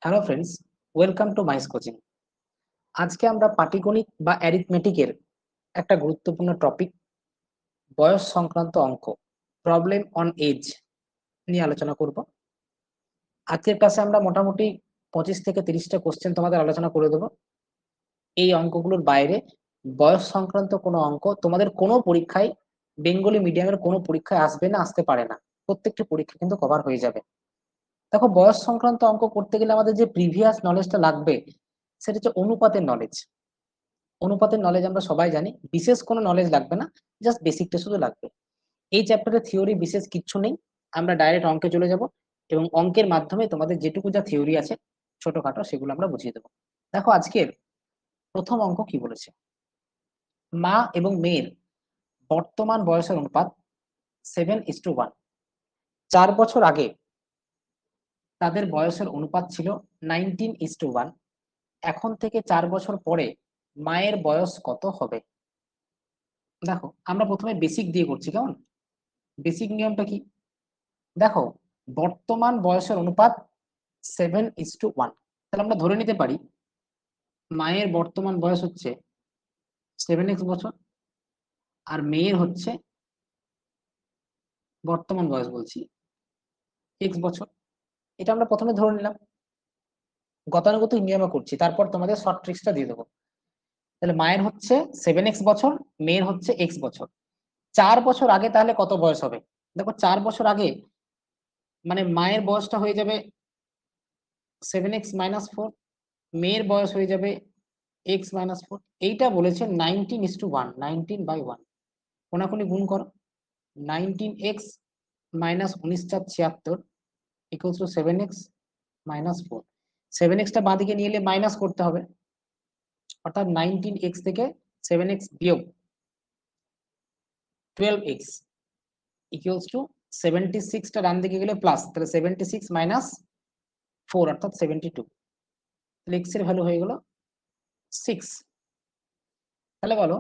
Hello friends, welcome to mice coaching. আজকে আমরা পাটিগণিত বা অ্যারিথমেটিকের একটা গুরুত্বপূর্ণ টপিক বয়স সংক্রান্ত অঙ্ক প্রবলেম অন এজ নিয়ে আলোচনা করব। আজকের ক্লাসে আমরা মোটামুটি 25 থেকে 30টা কোশ্চেন তোমাদের আলোচনা করে দেবো। এই অঙ্কগুলোর বাইরে বয়স সংক্রান্ত কোনো অঙ্ক তোমাদের কোনো পরীক্ষায়, বেঙ্গলি মিডিয়ামের কোনো পরীক্ষায় আসবে না, আসতে পারে না। প্রত্যেকটি পরীক্ষা কিন্তু কভার হয়ে যাবে। দেখো, বয়স সংক্রান্ত অঙ্ক করতে গেলে আমাদের যে প্রিভিয়াস নলেজটা লাগবে সেটা হচ্ছে অনুপাতের নলেজ। অনুপাতের নলেজ আমরা সবাই জানি, বিশেষ কোনো নলেজ লাগবে না, জাস্ট বেসিকটা শুধু লাগবে। এই চ্যাপ্টারে থিওরি বিশেষ কিচ্ছু নেই, আমরা ডাইরেক্ট অঙ্কে চলে যাব এবং অঙ্কের মাধ্যমে তোমাদের যেটুকু যা থিওরি আছে ছোটখাটো সেগুলো আমরা বুঝিয়ে দেবো। দেখো, আজকের প্রথম অঙ্ক কি বলেছে, মা এবং মেয়ের বর্তমান বয়সের অনুপাত 7:1। 4 বছর আগে তাদের বয়সের অনুপাত ছিল 19:1। এখন থেকে 4 বছর পরে মায়ের বয়স কত হবে? দেখো, আমরা প্রথমে বেসিক দিয়ে করছি, কেমন? বেসিক নিয়মটা কি? দেখো, বর্তমান বয়সের অনুপাত 7:1, তাহলে আমরা ধরে নিতে পারি মায়ের বর্তমান বয়স হচ্ছে 7x বছর, আর মেয়ের হচ্ছে বর্তমান বয়স বলছি x বছর। এটা আমরা প্রথমে ধরে নিলাম, গতানুগতিক নিয়মে করছি, তারপর তোমাদের শর্ট ট্রিক্সটা দিয়ে দেবো। তাহলে মায়ের হচ্ছে 7x বছর, মেয়ের হচ্ছে x বছর। 4 বছর আগে তাহলে কত বয়স হবে? দেখো, 4 বছর আগে মানে মায়ের বয়সটা হয়ে যাবে 7x-4, মেয়ের বয়স হয়ে যাবে x-4। এইটা বলেছে 19:1, 19/1। কোনাকুনি গুণ করো, 19x minus 19×4 equals to 7x-4। 7x বাঁদিকে নিয়ে এলে মাইনাস করতে হবে, অর্থাৎ 19x থেকে 7x বিয়োগ 12x ইকুয়ালস টু 76টা ডান দিকে গেলে প্লাস, তাহলে 76-4 অর্থাৎ 72। তাহলে x এর ভ্যালু হয়ে গেল 6। তাহলে বলো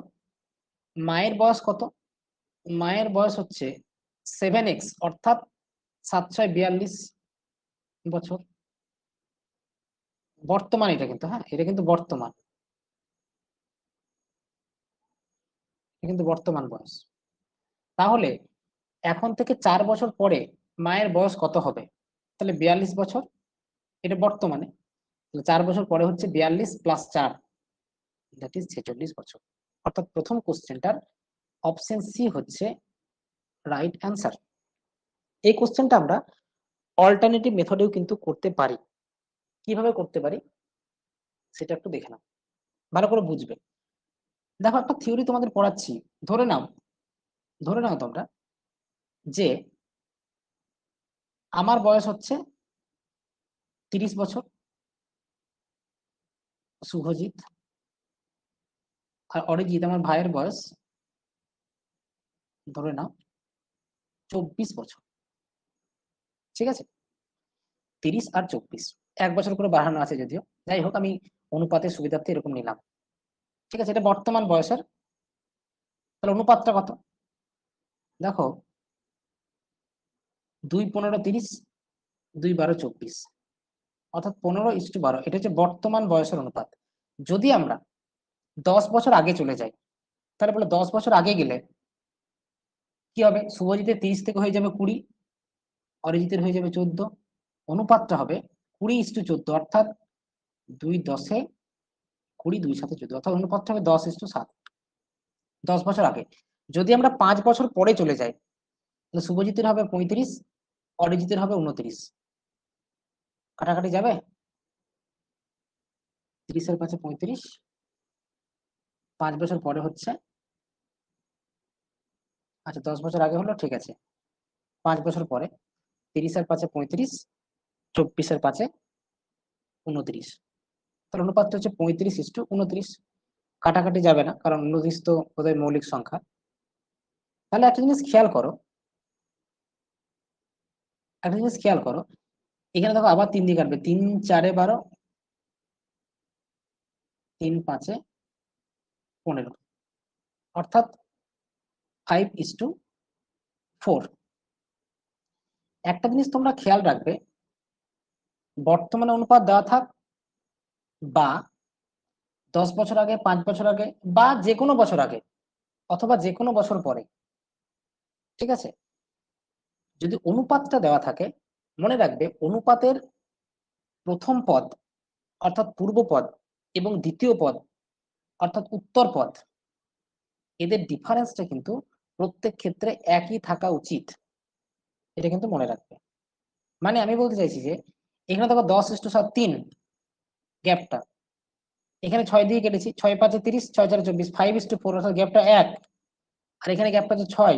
মায়ের বয়স কত? মায়ের বয়স হচ্ছে 7x অর্থাৎ 7×6=42 বছর। বর্তমান এটা কিন্তু, হ্যাঁ এটা কিন্তু বর্তমান, এটা কিন্তু বর্তমান বয়স। তাহলে এখন থেকে 4 বছর পরে মায়ের বয়স কত হবে? তাহলে 42 বছর, এটা বর্তমানে। 4 বছর পরে হচ্ছে 42+4, দ্যাট ইজ 46 বছর। অর্থাৎ প্রথম কোশ্চেনটার অপশন সি হচ্ছে রাইট অ্যান্সার। এই কোশ্চেনটা আমরা অল্টারনেটিভ মেথডেও কিন্তু করতে পারি। কিভাবে করতে পারি সেটা একটু দেখে নাও, ভালো করে বুঝবে। দেখো, একটা থিওরি তোমাদের পড়াচ্ছি। ধরে নাও, ধরে নাও তোমরা যে আমার বয়স হচ্ছে 30 বছর, শুভজিৎ আর অরিজিৎ আমার ভাইয়ের বয়স ধরে নাও 24 বছর। ঠিক আছে, 30 আর 24, 1 বছর করে বাড়ানো আছে যদিও, যাই হোক আমি অনুপাতের সুবিধার্থে এরকম নিলাম। ঠিক আছে, এটা বর্তমান বয়সের। তাহলে অনুপাতটা কত? দেখো, 2-15-30, 2-12-24, অর্থাৎ 15:12। এটা হচ্ছে বর্তমান বয়সের অনুপাত। যদি আমরা 10 বছর আগে চলে যাই, তাহলে বলে 10 বছর আগে গেলে কি হবে? শুভজিতের 30 থেকে হয়ে যাবে 20, অরিজিতের হয়ে যাবে 14। অনুপাতটা হবে 20:14, অর্থাৎ 2-10-20, 2-7-14, অর্থাৎ অনুপাতটা হবে 10:7। 10 বছর আগে। যদি আমরা 5 বছর পরে চলে যাই, তাহলে শুভজিতের হবে 35, অরিজিতের হবে 29। কাটাকাটি যাবে, 30-5-35, 5 বছর পরে হচ্ছে, আচ্ছা 10 বছর আগে হলো, ঠিক আছে। 5 বছর পরে 30-5-35, 24-5-29। তাহলে অনুপাতটা হচ্ছে 35:29। কাটাকাটি যাবে না, কারণ 29 তো ওদের মৌলিক সংখ্যা। তাহলে একটা জিনিস খেয়াল করো, একটা জিনিস খেয়াল করো, এখানে দেখো আবার 3 দিয়ে কাটবে, 3-4-12, 3-5-15, অর্থাৎ 5:4। একটা জিনিস তোমরা খেয়াল রাখবে, বর্তমানে অনুপাত দেওয়া থাক বা 10 বছর আগে, 5 বছর আগে, বা যে কোনো বছর আগে, অথবা যে কোনো বছর পরে, ঠিক আছে? যদি অনুপাতটা দেওয়া থাকে, মনে রাখবে অনুপাতের প্রথম পদ অর্থাৎ পূর্ব পদ এবং দ্বিতীয় পদ অর্থাৎ উত্তর পদ, এদের ডিফারেন্সটা কিন্তু প্রত্যেক ক্ষেত্রে একই থাকা উচিত। এটা কিন্তু মনে রাখবে। মানে আমি বলতে চাইছি যে এখানে দেখো 10:7 গ্যাপটা, এখানে 6 দিয়ে কেটেছি, 6 5 30, 6 4 24, 5:4 অর্থাৎ গ্যাপটা 1, আর এখানে গ্যাপটা হচ্ছে 6।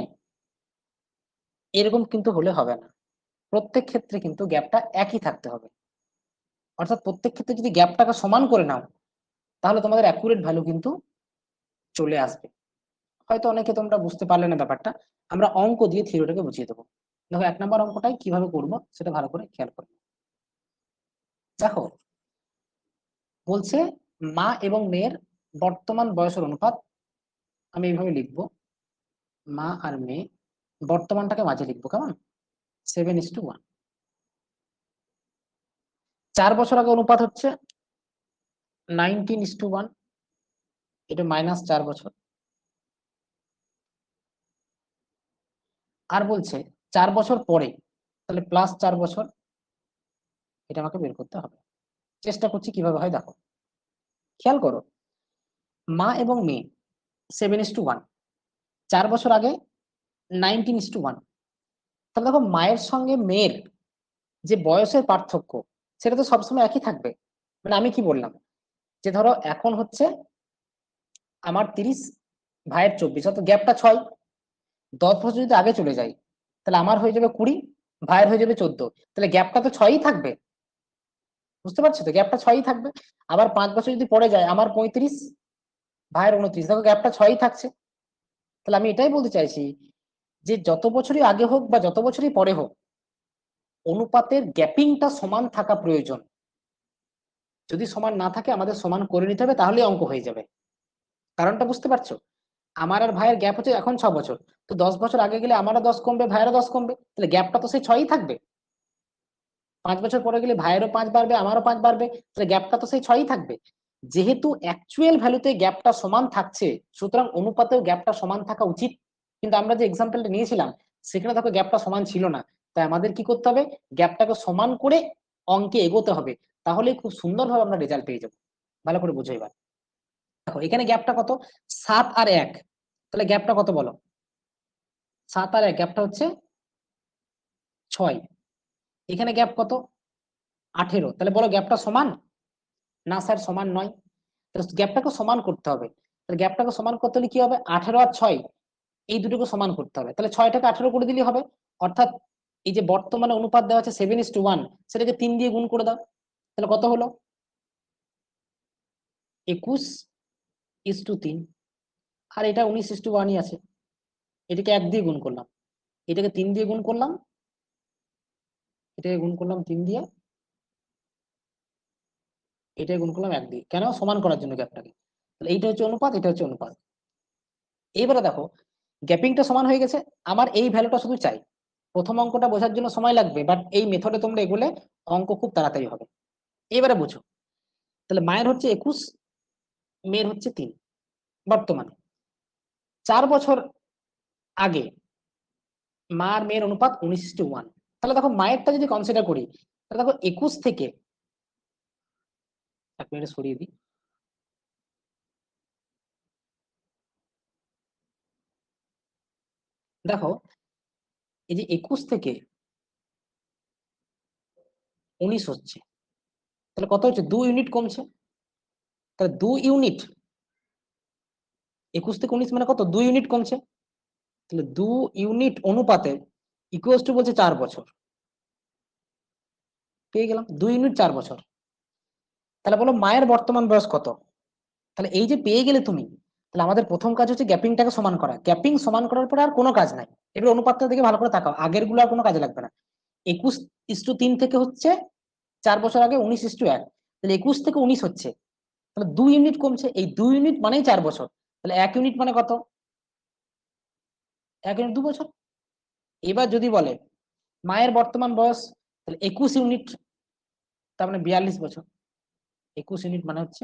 এরকম কিন্তু হলে হবে না, প্রত্যেক ক্ষেত্রে কিন্তু গ্যাপটা একই থাকতে হবে। অর্থাৎ প্রত্যেক ক্ষেত্রে যদি গ্যাপটাকে সমান করে নাও, তাহলে তোমাদের অ্যাকুরেট ভ্যালু কিন্তু চলে আসবে। হয়তো অনেকে তোমরা বুঝতে পারলে না ব্যাপারটা, আমরা অঙ্ক দিয়ে থিওরিটাকে বুঝিয়ে দেবো। দেখো 1 নম্বর অঙ্কটাই কিভাবে করবো সেটা ভালো করে খেয়াল করো। দেখো বলছে মা এবং মেয়ের বর্তমান বয়সের অনুপাত, আমি এইভাবে লিখবো, মা আর মেয়ে, বর্তমানটাকে মাঝে লিখবো, কেমন? 7:1। 4 বছর আগে অনুপাত হচ্ছে 19:1, এটা -4 বছর। আর বলছে 4 বছর পরে, তাহলে +4 বছর, এটা আমাকে বের করতে হবে। চেষ্টা করছি কিভাবে হয় দেখো, খেয়াল করো, মা এবং মেয়ে 7:1, 4 বছর আগে 19:1। তাহলে দেখো মায়ের সঙ্গে মেয়ের যে বয়সের পার্থক্য, সেটা তো সবসময় একই থাকবে। মানে আমি কি বললাম, যে ধরো এখন হচ্ছে আমার 30, ভাইয়ের 24, অর্থাৎ গ্যাপটা 6। 10 বছর যদি আগে চলে যাই, তাহলে আমার হয়ে যাবে 20, ভাইয়ের হয়ে যাবে 14, তাহলে গ্যাপটা তো 6ই থাকবে। বুঝতে পারছো তো, গ্যাপটা 6ই থাকবে। আবার 5 বছর যদি পরে যায়, আমার 35, ভাইয়ের 29, দেখো গ্যাপটা 6ই থাকছে। তাহলে আমি এটাই বলতে চাইছি যে যত বছরই আগে হোক বা যত বছরই পরে হোক, অনুপাতের গ্যাপিংটা সমান থাকা প্রয়োজন। যদি সমান না থাকে আমাদের সমান করে নিতে হবে, তাহলেই অঙ্ক হয়ে যাবে। কারণটা বুঝতে পারছো? আমার আর ভাইয়ের গ্যাপ হচ্ছে এখন 6 বছর, তো 10 বছর আগে গেলে আমারও 10 কমবে, ভাইয়েরও 10 কমবে, তাহলে গ্যাপটা তো সেই 6ই থাকবে। 5 বছর পরে গেলে ভাইয়েরও 5 বাড়বে, আমারও 5 বাড়বে, তাহলে গ্যাপটা তো সেই 6ই থাকবে। যেহেতু অ্যাকচুয়াল ভ্যালুতে গ্যাপটা সমান থাকছে, সুতরাং অনুপাতেও গ্যাপটা সমান থাকা উচিত। কিন্তু আমরা যে এক্সাম্পলটা নিয়েছিলাম, সেখানে দেখো গ্যাপটা সমান ছিল না। তাই আমাদের কি করতে হবে, গ্যাপটাকে সমান করে অঙ্কে এগোতে হবে, তাহলে খুব সুন্দরভাবে আমরা রেজাল্ট পেয়ে যাবো। ভালো করে বুঝো এবার। দেখো এখানে গ্যাপটা কত, 7 আর 1, তাহলে গ্যাপটা কত বলো? 7 আর 1 গ্যাপটা হচ্ছে 6। এখানে গ্যাপ কত? 18, তাহলে বলো গ্যাপটা সমান? না স্যার, সমান নয়। গ্যাপটাকে সমান করতে হবে। তাহলে গ্যাপটাকে সমান করতে হলে কি হবে, 18 আর 6 এই দুটোকে সমান করতে হবে। তাহলে 6টাকে 18 করে দিলেই হবে। অর্থাৎ এই যে বর্তমানে অনুপাত দেওয়া আছে 7:1, সেটাকে 3 দিয়ে গুণ করে দাও, তাহলে কত হলো? 21:3। আর এটা 19:1ই আছে, এটাকে 1 দিয়ে গুণ করলাম, এটাকে 3 দিয়ে গুণ করলাম, এটাকে গুণ করলাম 3 দিয়ে, এটাকে গুণ করলাম 1 দিয়ে, কেন? সমান করার জন্য গ্যাপটাকে। তাহলে এইটা হচ্ছে অনুপাত, এটা হচ্ছে অনুপাত। এইবারে দেখো গ্যাপিংটা সমান হয়ে গেছে, আমার এই ভ্যালুটা শুধু চাই। প্রথম অঙ্কটা বোঝার জন্য সময় লাগবে, বাট এই মেথডে তোমরা এগুলে অঙ্ক খুব তাড়াতাড়ি হবে। এবারে বুঝো, তাহলে মায়ের হচ্ছে 21, মেয়ের হচ্ছে 3। বর্তমানে 4 বছর আগে মা আর মেয়ের অনুপাত 19:1। তাহলে দেখো মায়েরটা যদি কনসিডার করি, তাহলে দেখো 21 থেকে, 1 মিনিট সরিয়ে দিই, দেখো এই যে 21 থেকে 19 হচ্ছে, তাহলে কত হচ্ছে, 2 ইউনিট কমছে। তাহলে 2 ইউনিট, 21 থেকে 19 মানে কত, 2 ইউনিট কমছে। তাহলে 2 ইউনিট অনুপাতে ইকুয়ালস টু বলছে 4 বছর। পেয়ে গেলাম 2 ইউনিট 4 বছর। তাহলে বলো মায়ের বর্তমান বয়স কত? তাহলে এই যে পেয়ে গেলে তুমি, তাহলে আমাদের প্রথম কাজ হচ্ছে গ্যাপিংটাকে সমান করা। গ্যাপিং সমান করার পরে আর কোনো কাজ নাই। এবার অনুপাতটা দিকে ভালো করে তাকাও, আগের গুলো আর কোনো কাজে লাগবে না। 21:3 থেকে হচ্ছে 4 বছর আগে 19:1, তাহলে 21 থেকে 19 হচ্ছে, তাহলে 2 ইউনিট কমছে। এই 2 ইউনিট মানেই 4 বছর, তাহলে 1 ইউনিট মানে কত? 1 ইউনিট 2 বছর। এবার যদি বলে মায়ের বর্তমান বয়স, তাহলে 21 ইউনিট, তার মানে 42 বছর, 21 ইউনিট মানে হচ্ছে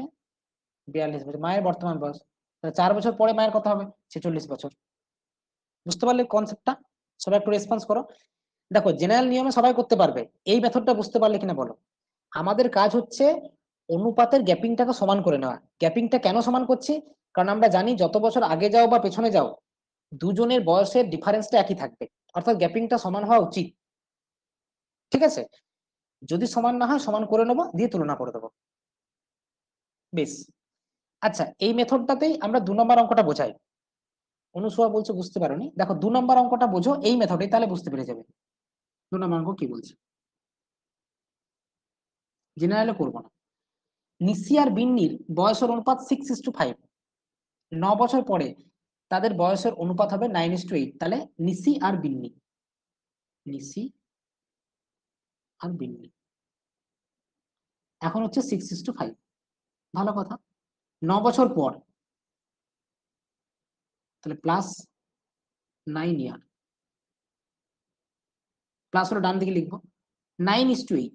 42 বছর মায়ের বর্তমান বয়স। তাহলে 4 বছর পরে মায়ের কত হবে? 46 বছর। বুঝতে পারলে কনসেপ্টটা? সবাই একটু রেসপন্স করো। দেখো জেনারেল নিয়মে সবাই করতে পারবে, এই মেথডটা বুঝতে পারলে কিনা বলো। আমাদের কাজ হচ্ছে অনুপাতের গ্যাপিংটাকে সমান করে নেওয়া। গ্যাপিংটা কেন সমান করছি? কারণ আমরা জানি যত বছর আগে যাও বা পেছনে যাও, দুজনের বয়সের ডিফারেন্সটা একই থাকবে, অর্থাৎ গ্যাপিংটা সমান হওয়া উচিত। ঠিক আছে, যদি সমান না হয় সমান করে নেবো, দিয়ে তুলনা করে দেবো। বেশ, আচ্ছা এই মেথডটাতেই আমরা 2 নম্বর অঙ্কটা বোঝাই। অনুসোয়া বলছে বুঝতে পারোনি, দেখো 2 নম্বর অঙ্কটা বোঝো এই মেথডে, তাহলে বুঝতে পেরে যাবে 2 নম্বর অঙ্ক কি বলছে। জেনারেলে করবো না। নিসি আর বিন্নির বয়সের অনুপাত 6:5। 9 বছর পরে তাদের বয়সের অনুপাত হবে 9:8। তাহলে নিসি আর বিন্নি, নিসি আর বিন্নি এখন হচ্ছে 6:5। ভালো কথা। 9 বছর পর, তাহলে +9 ইয়ার, প্লাস হলো ডান দিকে লিখবো 9:8।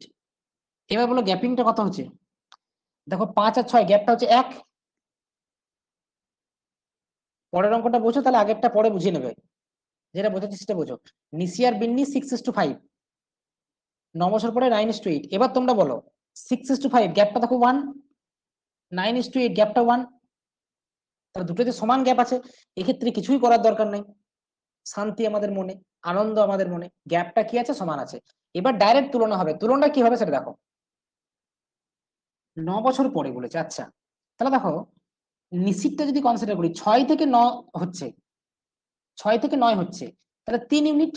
এবার বলো গ্যাপিংটা কত হচ্ছে। দেখো 5 আর 6 গ্যাপটা হচ্ছে 1। পরের অঙ্কটা বোঝো, তাহলে আগেরটা পরে বুঝিয়ে নেবে, যেটা বোঝাচ্ছি সেটা বোঝো। নিসি আর বিন্নি 6:5, 9 বছর পরে 9:8। এবার তোমরা বলো 6:5 গ্যাপটা দেখো 1, 9:8 গ্যাপটা 1, তাহলে দুটোতে সমান গ্যাপ আছে। এক্ষেত্রে কিছুই করার দরকার নেই, শান্তি আমাদের মনে, আনন্দ আমাদের মনে, গ্যাপটা কি আছে? সমান আছে। এবার ডাইরেক্ট তুলনা হবে। তুলনা কি হবে সেটা দেখো। 9 বছর পরে বলেছে, আচ্ছা তাহলে দেখো নিশ্চিতটা যদি কনসিডার করি, 6 থেকে 9 হচ্ছে, 6 থেকে 9 হচ্ছে, তাহলে 3 ইউনিট।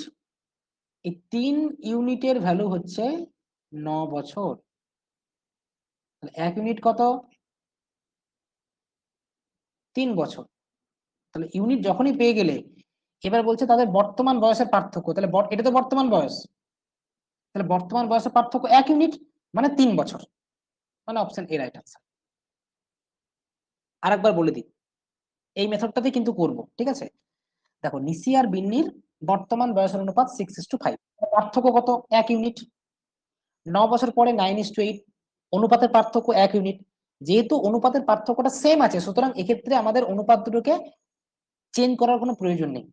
এই 3 ইউনিটের ভ্যালু হচ্ছে 9 বছর। তাহলে 1 ইউনিট কত? 3 বছর। তাহলে ইউনিট যখনই পেয়ে গেলে, এবার বলছে তাদের বর্তমান বয়সের পার্থক্য। তাহলে এটা তো বর্তমান বয়স, তাহলে বর্তমান বয়সের পার্থক্য 1 ইউনিট, মানে 3 বছর, মানে অপশন এ রাইট আনসার। আরেকবার বলে দিই, এই মেথডটাতে কিন্তু করব, ঠিক আছে। দেখো নিসি আর বিন্নির বর্তমান বয়সের অনুপাত 6:5, পার্থক্য কত? 1 ইউনিট। 9 বছর পরে 9:8, অনুপাতের পার্থক্য 1 ইউনিট। যেহেতু অনুপাতের পার্থক্যটা সেম আছে, সুতরাং এক্ষেত্রে আমাদের অনুপাত দুটোকে চেঞ্জ করার কোনো প্রয়োজন নেই,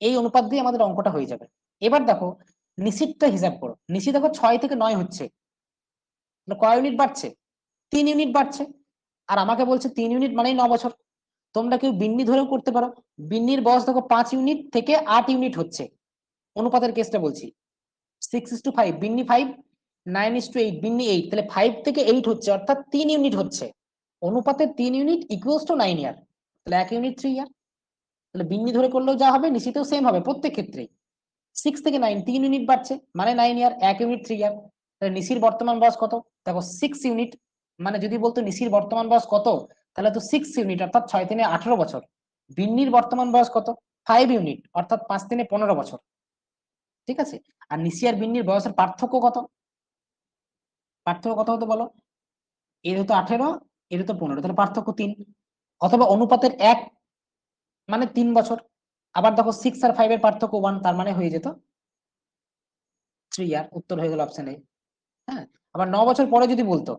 এই অনুপাত দিয়ে আমাদের অঙ্কটা হয়ে যাবে। এবার দেখো নিশিতটা হিসাব করো। নিশি দেখো 6 থেকে 9 হচ্ছে, কয় ইউনিট বাড়ছে? 3 ইউনিট বাড়ছে। আর আমাকে বলছে 3 ইউনিট মানেই 9 বছর। তোমরা কেউ বিন্নি ধরেও করতে পারো। বিন্নির বয়স দেখো 5 ইউনিট থেকে 8 ইউনিট হচ্ছে, অনুপাতের কেসটা বলছি। 6:5 বিন্নি 5, 9:8 বিন্নি 8, তাহলে 5 থেকে 8 হচ্ছে, অর্থাৎ 3 ইউনিট হচ্ছে। অনুপাতের 3 ইউনিট ইকুয়ালস টু 9 ইয়ার, তাহলে 1 ইউনিট 3 ইয়ার। তাহলে বিন্নি ধরে করলেও যা হবে নিশ্চিতও সেম হবে প্রত্যেক ক্ষেত্রেই। 6 থেকে 9 3 ইউনিট বাড়ছে, মানে 9 ইয়ার, 1 ইউনিট 3 ইয়ার। তাহলে নিশির বর্তমান বয়স কত? দেখো 6 ইউনিট, মানে যদি বলতো নিশির বর্তমান বয়স কত, তাহলে তো 6 ইউনিট অর্থাৎ 6 3 18 বছর। বিন্নির বর্তমান বয়স কত? 5 ইউনিট অর্থাৎ 5 3 15 বছর। ঠিক আছে। আর নিশি আর বিন্নির বয়সের পার্থক্য কত? পার্থক্য কত হতো বলো? এর হতো 18, এর হতো 15, তাহলে পার্থক্য 3। অথবা অনুপাতের 1 মানে 3 বছর। আবার দেখো 6 আর 5 এর পার্থক্য 1, তার মানে হয়ে যেত 3 ইয়ার। উত্তর হয়ে গেল অপশন এ। হ্যাঁ। আবার 9 বছর পরে যদি বলতো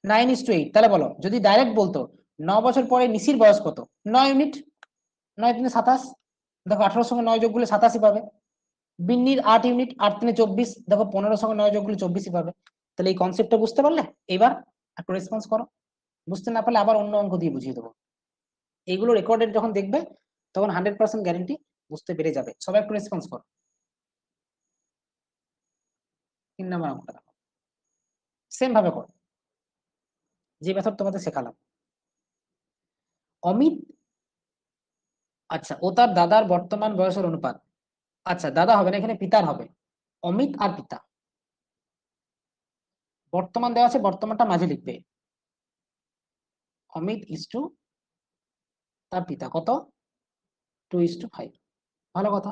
9:8, তাহলে বলো যদি ডাইরেক্ট বলতো 9 বছর পরে নিশির বয়স কত? 9 ইউনিট, 9 3 27। দেখো 18 সঙ্গে 9 যোগ করলে 87 পাবে। বিন্নির 8 ইউনিট, 8 3 24, দেখো 15 সঙ্গে 9 যোগ করলে 24 পাবে। তাহলে এই কনসেপ্টটা বুঝতে পারলে? এবার একটু রেসপন্স করো। বুঝতে না পারলে আবার অন্য অঙ্ক দিয়ে বুঝিয়ে দেবো। এইগুলো রেকর্ডেড যখন দেখবে তখন 100% গ্যারেন্টি বুঝতে পেরে যাবে। সবাই একটু রেসপন্স করো। 3 নম্বর অঙ্কটা দেখো, সেম ভাবে করো যে মেথড তোমাদের শেখালাম। অমিত, আচ্ছা ও তার দাদার বর্তমান বয়সের অনুপাত, আচ্ছা দাদা হবে না, এখানে পিতার হবে। অমিত আর পিতা, বর্তমান দেওয়া আছে, বর্তমানটা মাঝে লিখবে। অমিত ইস টু তার পিতা কত? 2:5। ভালো কথা।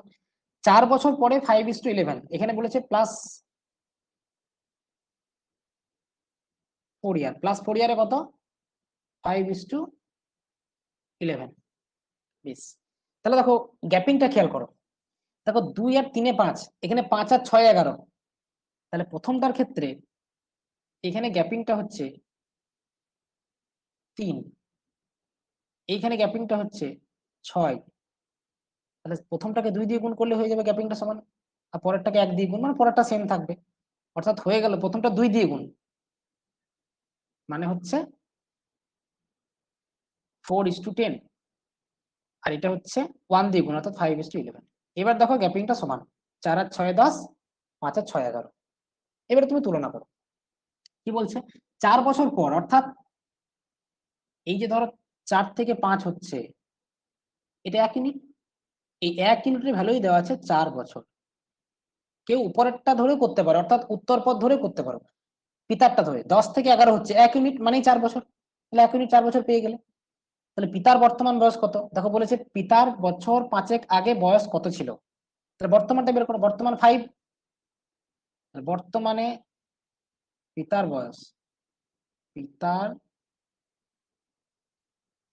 4 বছর পরে 5:11, এখানে বলেছে +4 ইয়ার, +4 ইয়ারে কত? 5:11। বেশ, তাহলে দেখো গ্যাপিংটা খেয়াল করো। দেখো 2 আর 3 5, এখানে 5 আর 6 11, তাহলে প্রথমটার ক্ষেত্রে এখানে গ্যাপিংটা হচ্ছে 3, এইখানে গ্যাপিংটা হচ্ছে 6, তাহলে প্রথমটাকে 2 দিয়ে গুণ করলে হয়ে যাবে গ্যাপিংটা সমান, আর পরেরটাকে 1 দিয়ে গুণ, মানে পরেরটা সেম থাকবে, অর্থাৎ হয়ে গেল প্রথমটা 2 দিয়ে গুণ, মানে হচ্ছে 4:10, আর এটা হচ্ছে 1 দিয়ে গুণ, অর্থাৎ 5:11। এবার দেখো গ্যাপিংটা সমান, 4 আর 6 10, 5 আর 6 11। এবারে তুমি তুলনা করো, কি বলছে 4 বছর পর, অর্থাৎ এই যে ধরো 4 থেকে 5 হচ্ছে, এটা 1 ইউনিট, এই 1 ইউনিটের ভ্যালুই দেওয়া আছে 4 বছর। কেউ উপরেরটা ধরে করতে পারো, অর্থাৎ উত্তর পথ ধরে করতে পারো, পিতারটা ধরে 10 থেকে 11 হচ্ছে 1 ইউনিট মানেই 4 বছর, তাহলে 1 ইউনিট 4 বছর পেয়ে গেলে। তাহলে পিতার বর্তমান বয়স কত, দেখো বলেছে পিতার বছর 5 আগে বয়স কত ছিল, তাহলে বর্তমানটা বের করো, বর্তমান 5, বর্তমানে পিতার বয়স, পিতার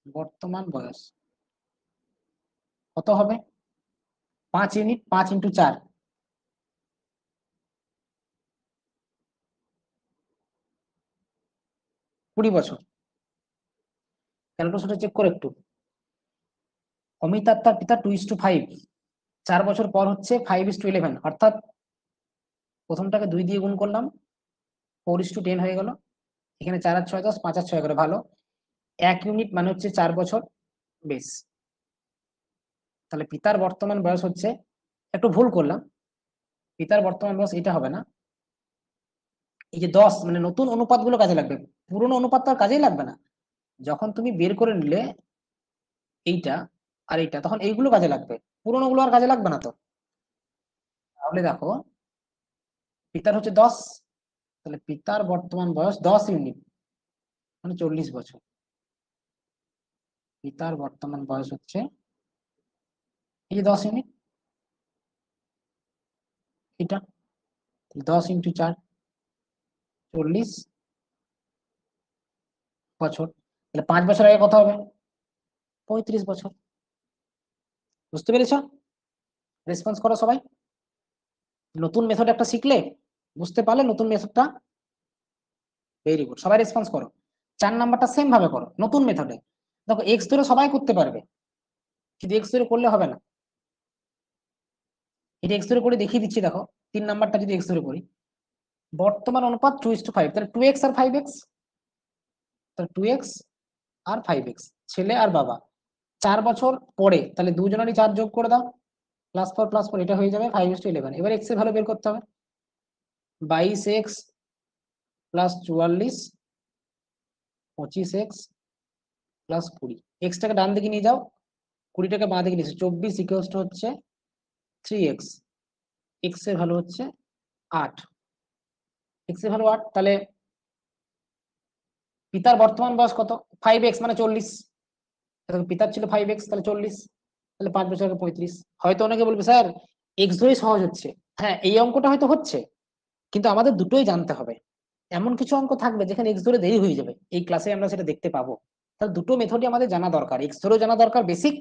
বর্তমান বয়স কত হবে, 5 ইউনিট, 5 ইন্টু 4, 20 বছর। ক্যালকুলেশনটা চেক করো একটু। অমিত আর তার পিতা 2:5, 4 বছর পর হচ্ছে 5:11, অর্থাৎ প্রথমটাকে 2 দিয়ে গুণ করলাম, 4:10 হয়ে গেল। এখানে 4 আর 6 10, 5 আর 6 11, ভালো। 1 ইউনিট মানে হচ্ছে 4 বছর, বেশ। তাহলে পিতার বর্তমান বয়স হচ্ছে, একটু ভুল করলাম, পিতার বর্তমান বয়স এটা হবে না, এই যে 10 মানে নতুন অনুপাতগুলো কাজে লাগবে, পুরনো অনুপাত তো আর কাজেই লাগবে না। যখন তুমি বের করে নিলে এইটা আর এইটা, তখন এইগুলো কাজে লাগবে, পুরনো গুলো আর কাজে লাগবে না তো। তাহলে দেখো পিতার হচ্ছে 10, তাহলে পিতার বর্তমান বয়স 10 ইউনিট মানে 40 বছর। পিতার বর্তমান বয়স হচ্ছে এই যে 10 ইউনিট, এটা 10 ইন্টু 4, 40 বছর। তাহলে 5 বছর আগে কত হবে, 35 বছর। বুঝতে পেরেছ? রেসপন্স করো সবাই। নতুন মেথড একটা শিখলে, বুঝতে পারলে নতুন মেথডটা, ভেরি গুড, সবাই রেসপন্স করো। 4 নাম্বারটা সেম ভাবে করো নতুন মেথডে। দেখো এক্স ধরে সবাই করতে পারবে, কিন্তু এক্স ধরে করলে হবে না, এটা এক্স ধরে করে দেখিয়ে দিচ্ছি। দেখো 3 নাম্বারটা যদি এক্স ধরে করি, বর্তমান অনুপাত 2:5, তাহলে 2x আর 5x, তাহলে 2x আর 5x, ছেলে আর বাবা 4 বছর পরে, তাহলে দুজনেরই 4 যোগ করে দাও, +4 +4, এটা হয়ে যাবে 5:11। এবার এক্স এর ভ্যালু বের করতে হবে, 22x + 44, 25x + 20, এক্সটাকে ডান দিকে নিয়ে যাও, 20টাকে বাঁ দিকে নিয়েছে, 24 হচ্ছে 3x, এক্স এর ভ্যালু হচ্ছে 8, এক্স এর ভ্যালু 8, তাহলে পিতার বর্তমান বয়স কত, 5x মানে 40, পিতার ছিল 5x, তাহলে 40, তাহলে 5 বছর আগে 35। হয়তো অনেকে বলবে স্যার এক্স ধরেই সহজ হচ্ছে, হ্যাঁ এই অঙ্কটা হয়তো হচ্ছে, কিন্তু আমাদের দুটোই জানতে হবে। এমন কিছু অঙ্ক থাকবে যেখানে এক্স ধরে দেরি হয়ে যাবে, এই ক্লাসে আমরা সেটা দেখতে পাবো। তাহলে দুটো মেথডই আমাদের জানা দরকার, এক্স ধরেও জানা দরকার বেসিক,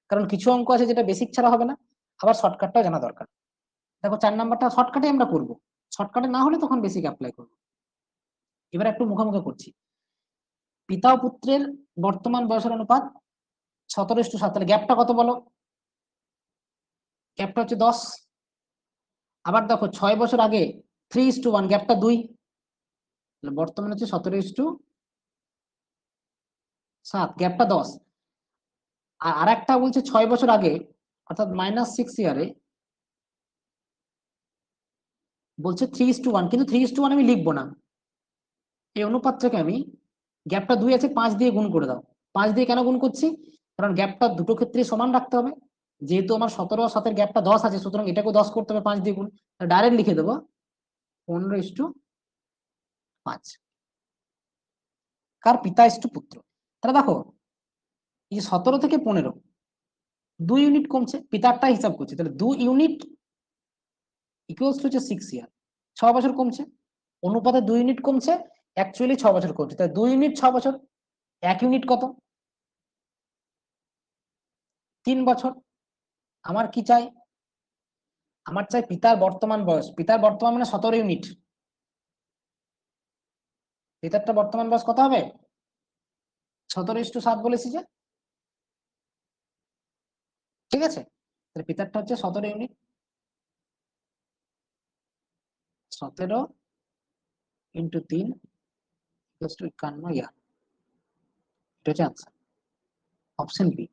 কারণ কিছু অঙ্ক আছে যেটা বেসিক ছাড়া হবে না, আবার শর্টকাটটাও জানা দরকার। দেখো 4 নাম্বারটা শর্টকাটে আমরা করবো, শর্টকাটে না হলে তখন বেসিক অ্যাপ্লাই করবো। এবার একটু মুখোমুখি করছি, পিতা ও পুত্রের বর্তমান বয়সের অনুপাত 17:7, তাহলে গ্যাপটা কত বলো, গ্যাপটা হচ্ছে 10। আবার দেখো 6 বছর আগে 3:1, গ্যাপটা 2, বর্তমানে হচ্ছে 17:7, গ্যাপটা 10। আর আরেকটা বলছে 6 বছর আগে, অর্থাৎ -6 ইয়ারে, বলছে 3:1, কিন্তু 3:1 আমি লিখবো না, এই অনুপাতটাকে আমি, গ্যাপটা 2 আছে 5 দিয়ে গুণ করে দাও। 5 দিয়ে কেন গুণ করছি, কারণ গ্যাপটা দুটো ক্ষেত্রে সমান রাখতে হবে, যেহেতু আমার 17 আর 7 গ্যাপটা 10 আছে, সুতরাং এটাকে 10 করতে হবে 5 দিয়ে গুণ, ডাইরেক্ট লিখে দেবো 15:5, কার, পিতা ইস্টু পুত্র। তাহলে দেখো এই যে 17 থেকে 15, 2 ইউনিট কমছে, পিতারটা হিসাব করছে, তাহলে 2 ইউনিট ইকুয়ালস টু হচ্ছে 6 ইয়ার, 6 বছর কমছে, অনুপাতে 2 ইউনিট কমছে, অ্যাকচুয়ালি 6 বছর কমছে, তাই 2 ইউনিট 6 বছর, 1 ইউনিট কত, 3 বছর। আমার কি চাই, আমার চাই পিতার বর্তমান বয়স, পিতার বর্তমান মানে 17 ইউনিট, পিতারটা বর্তমান বয়স কত হবে? 17:7 বলেছি যে, ঠিক আছে। তাহলে পিতারটা হচ্ছে 17 ইউনিট, 17 ইন্টু 3 = 51 ইয়ার। এটা হচ্ছে আনসার, অপশন বি।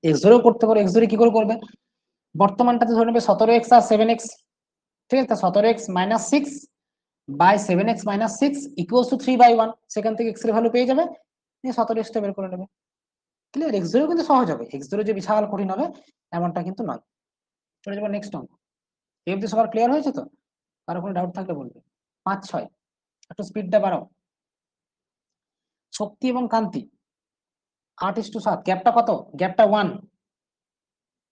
এক্স ধরেও করতে পারো, এক্স ধরে কি করে করবে? বর্তমানটাতে ধরে নেবে 17x আর 7x, ঠিক আছে। 17x - 6 by 7x - 6 = 3/1। সেখান থেকে এক্স এর ভ্যালু পেয়ে যাবে, নিয়ে 17x টা বের করে নেবে। ক্লিয়ার? এক্স ধরেও কিন্তু সহজ হবে, এক্স ধরে যে বিশাল কঠিন হবে এমনটা কিন্তু নয়। চলে যাবো নেক্সট অঙ্ক। এই অবধি সবার ক্লিয়ার হয়েছে তো? কারো কোনো ডাউট থাকলে বলবে। 5-6, একটু স্পিডটা বাড়াও। শক্তি এবং কান্তি 8:7, গ্যাপটা কত? গ্যাপটা 1।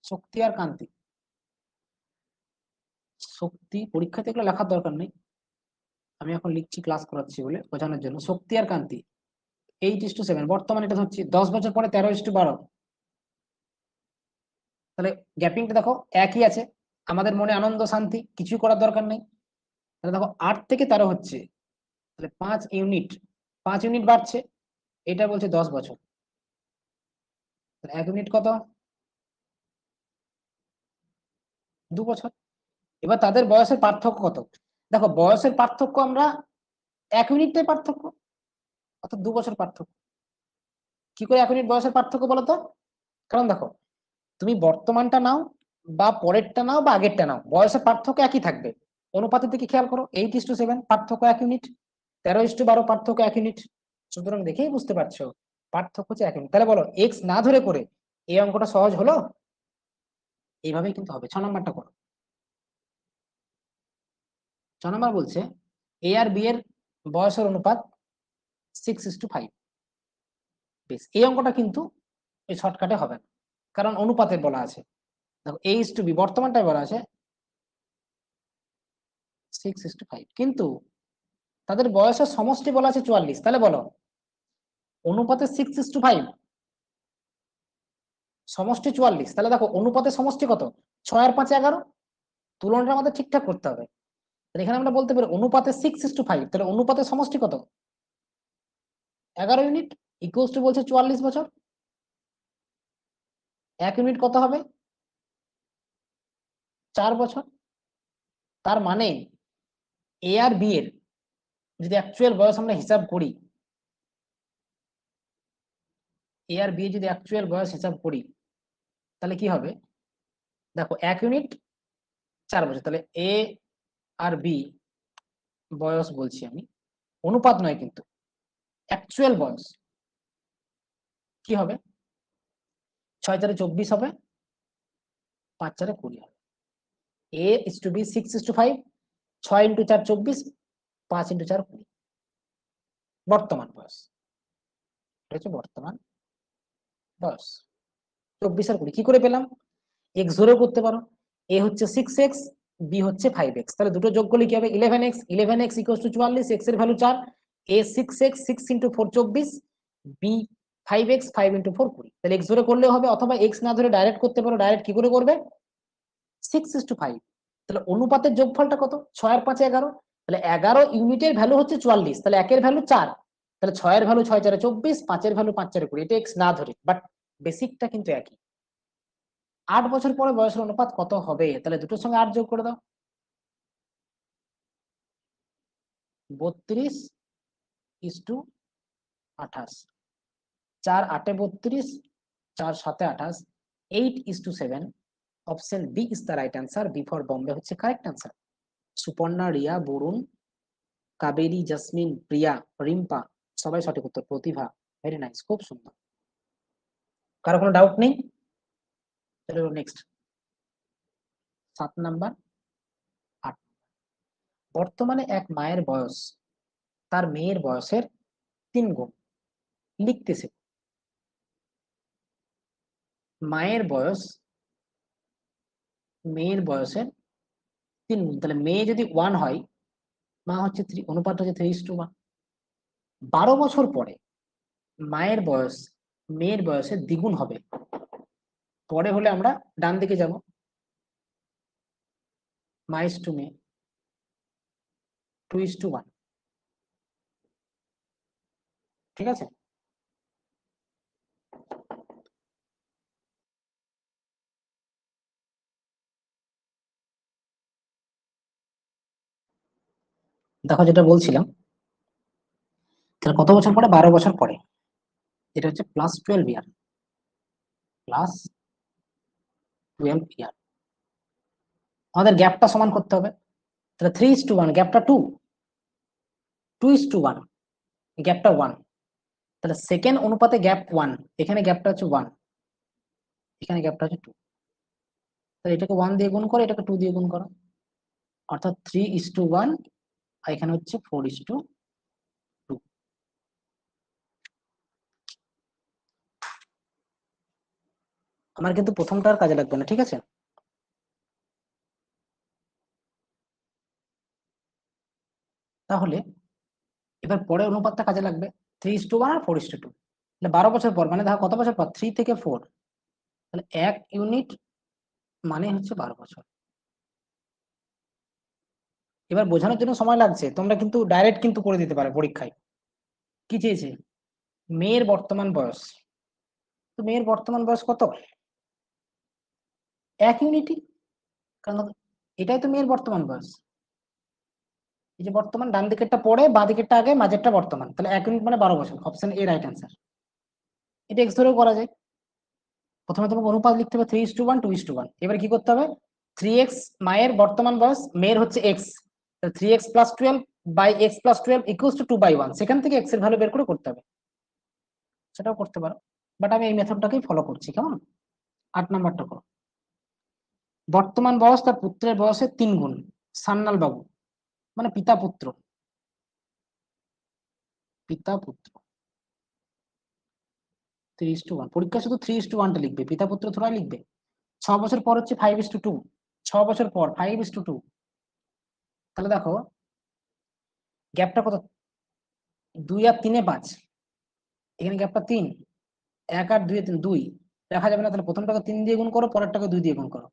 শক্তি আর কান্তি, শক্তি পরীক্ষাতে এগুলো লেখার দরকার নেই, আমি এখন লিখছি ক্লাস করাচ্ছি বলে বোঝানোর জন্য। শক্তি আর কান্তি 8:7, বর্তমানে এটা ধরছি 10 বছর পরে 13:12। তাহলে গ্যাপিংটা দেখো একই আছে, আমাদের মনে আনন্দ শান্তি, কিছু করার দরকার নেই। তাহলে দেখো 8 থেকে 13 হচ্ছে, তাহলে 5 ইউনিট, 5 ইউনিট বাড়ছে। এটা বলছে 10 বছর, 1 ইউনিট কত? 2 বছর। এবার তাদের বয়সের পার্থক্য কত? দেখো বয়সের পার্থক্য আমরা 1 ইউনিটটাই পার্থক্য, অর্থাৎ 2 বছর পার্থক্য। কি করে 1 ইউনিট বয়সের পার্থক্য বলো তো? কারণ দেখো তুমি বর্তমানটা নাও বা পরেরটা নাও বা আগেরটা নাও, বয়সের পার্থক্য একই থাকবে। অনুপাতের দিকে খেয়াল করো, 8:7 পার্থক্য 1 ইউনিট, 13:12 পার্থক্য 1 ইউনিট। সুতরাং দেখেই বুঝতে পারছো পার্থক্য হচ্ছে 1 ইউনিট। তাহলে বলো এক্স না ধরে করে এই অঙ্কটা সহজ হলো? এইভাবেই কিন্তু হবে। 6 নম্বরটা করো। 6 নম্বর বলছে এ আর বি এর বয়সের অনুপাত 6:5। বেশ, এই অঙ্কটা কিন্তু এই শর্টকাটে হবে না, কারণ অনুপাতে বলা আছে। দেখো A:B, বর্তমানটাই বলা আছে 6:5, কিন্তু তাদের বয়সের সমষ্টি বলা আছে 44। তাহলে বলো অনুপাতে 6:5, সমষ্টি 44। তাহলে দেখো অনুপাতের সমষ্টি কত? 6 আর 5 11। তুলনাটা আমাদের ঠিকঠাক করতে হবে। তাহলে এখানে আমরা বলতে পারি অনুপাতে 6:5, তাহলে অনুপাতের সমষ্টি কত? 11 ইউনিট, ইকুয়ালস টু বলছে 44 বছর। 1 ইউনিট কত হবে? 4 বছর। তার মানে এ আর বি এর যদি অ্যাকচুয়াল বয়স আমরা হিসাব করি, এ আর বি এর যদি অ্যাকচুয়াল বয়স হিসাব করি, তাহলে কি হবে? দেখো 1 ইউনিট 4 বছর, তাহলে এ আর বি বয়স বলছি আমি, অনুপাত নয় কিন্তু, অ্যাকচুয়াল বয়স কি হবে? 6 × 4 = 24 হবে, 5 × 4 = 20 হবে। A:B 6:5, 6 × 4 = 24, 5 × 4 = 20। বর্তমান বয়স, এটা হচ্ছে বর্তমান বয়স। 24 আর 20 কি করে পেলাম? এক্স ধরেও করতে পারো, এ হচ্ছে 6x, বি হচ্ছে 5x, তাহলে দুটো যোগ করলে কি হবে? 11x, 11x = 44, x এর value 4, a 6x, 6 × 4 = 24, b 5x, 5 × 4 = 20। তাহলে এক্স ধরে করলেও হবে, অথবা এক্স না ধরে ডাইরেক্ট করতে পারো। ডাইরেক্ট কি করে করবে? 6:5। তাহলে অনুপাতের যোগফলটা কত? 6 আর 5 11, তাহলে 11 ইউনিটের ভ্যালু হচ্ছে 44, তাহলে 1 এর ভ্যালু 4, তাহলে 6 এর ভ্যালু 6 × 4 = 24, 5 এর ভ্যালু 5 × 4 = 20। এটা এক্স না ধরে, বাট বেসিকটা কিন্তু একই। 8 বছর পরে বয়সের অনুপাত কত হবে? তাহলে দুটোর সঙ্গে 8 যোগ করে দাও, 32:28। 4 8 এ 32, 4 7 এ 28, 8:7। Option B is the right answer. B for Bombay হচ্ছে কারেক্ট আনসার। সুপর্ণা, রিয়া, বরুণ, কাবেরী, জাসমিন, প্রিয়া, রিম্পা সবাই সঠিক উত্তর। প্রতিভা, ভেরি নাইস, খুব সুন্দর। কারো কোনো ডাউট নেই? চলো নেক্সট 7 নাম্বার 8। বর্তমানে এক মায়ের বয়স তার মেয়ের বয়সের 3 গুণ, লিখতেছে। মায়ের বয়স মেয়ের বয়সের 3 গুণ, তাহলে মেয়ে যদি 1 হয়, মা হচ্ছে 3, অনুপাত হচ্ছে 3:1। 12 বছর পরে মায়ের বয়স মেয়ের বয়সের দ্বিগুণ হবে। পরে হলে আমরা ডান দিকে যাব, মা ইস টু মেয়ে 2:1। ঠিক আছে। দেখো যেটা বলছিলাম, তাহলে কত বছর পরে? 12 বছর পরে। এটা হচ্ছে +12 ইয়ার, +12 ইয়ার। আমাদের গ্যাপটা সমান করতে হবে, তাহলে 3:1, গ্যাপটা 2, 2:1, গ্যাপটা 1। তাহলে সেকেন্ড অনুপাতে গ্যাপ 1, এখানে গ্যাপটা হচ্ছে 1, এখানে গ্যাপটা হচ্ছে 2। তাহলে এটাকে 1 দিয়ে গুণ করো, এটাকে 2 দিয়ে গুণ করো, অর্থাৎ 3:1, আর এখানে হচ্ছে 4:2। আমার কিন্তু প্রথমটা আর কাজে লাগবে না, ঠিক আছে। তাহলে এবার পরের অনুপাতটা কাজে লাগবে, 3:1 আর 4:2। তাহলে 12 বছর পর, মানে দেখো কত বছর পর, 3 থেকে 4, তাহলে 1 ইউনিট মানে হচ্ছে 12 বছর। এবার বোঝানোর জন্য সময় লাগছে, তোমরা কিন্তু ডাইরেক্ট কিন্তু করে দিতে পারো পরীক্ষায়। কি চেয়েছে? মেয়ের বর্তমান বয়স। তো মেয়ের বর্তমান বয়স কত? 1 ইউনিটই, কারণ এটাই তো মেয়ের বর্তমান বয়স। এই যে বর্তমান, ডান দিকেরটা পরে, বাঁ দিকেরটা আগে, মাঝেরটা বর্তমান, তাহলে 1 ইউনিট মানে 12 বছর। Option A right answer. এটা এক্স ধরেও করা যায়। প্রথমে তোমাকে অনুপাত লিখতে হবে 3:1, 2:1। এবার কি করতে হবে? 3x, মায়ের বর্তমান বয়স, মেয়ের হচ্ছে এক্স, 3x+12/x+12 = 2/1। সেখান থেকে এক্স এর ভ্যালু বের করে করতে হবে, সেটাও করতে পারো, বাট আমি এই মেথডটাকেই ফলো করছি। কেমন? 8 নম্বরটা করো। বর্তমান বয়স তার পুত্রের বয়সের 3 গুণ। সান্নাল বাবু, মানে পিতা পুত্র, পিতা পুত্র 3:1। পরীক্ষা শুধু 3:1টা লিখবে, পিতা পুত্র থোড়া লিখবে। 6 বছর পর হচ্ছে 5:2। 6 বছর পর 5:2। তাহলে দেখো গ্যাপটা কত? 2 আর 3-এ 5, এখানে গ্যাপটা 3, 1 আর 2-এ 3, 2 দেখা যাবে না। তাহলে প্রথমটাকে 3 দিয়ে গুণ করো, পরেরটাকে 2 দিয়ে গুণ করো,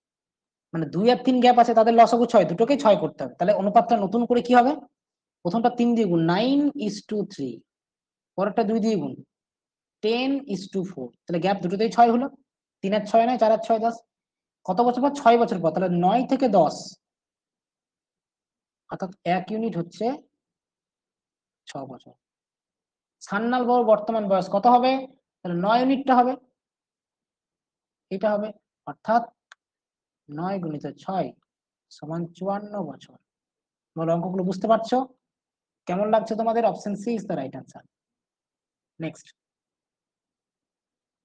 মানে 2 আর 3 গ্যাপ আছে, তাদের লসাগু 6, দুটোকেই 6 করতে হবে। তাহলে অনুপাতটা নতুন করে কি হবে? প্রথমটা 3 দিয়ে গুণ, 9:3, পরেরটা 2 দিয়ে গুণ, 10:4। তাহলে গ্যাপ দুটোতেই 6 হলো। 3 আর 6 নয়, 4 আর 6 10। কত বছর পর? 6 বছর পর। তাহলে 9 থেকে 10, অর্থাৎ 1 ইউনিট হচ্ছে 6 বছর। সান্নাল বাবুর বর্তমান বয়স কত হবে? তাহলে 9 ইউনিটটা হবে, এটা হবে, অর্থাৎ 9 × 6 = 54 বছর। বলো, অঙ্কগুলো বুঝতে পারছো? কেমন লাগছে তোমাদের? Option C is the right answer. Next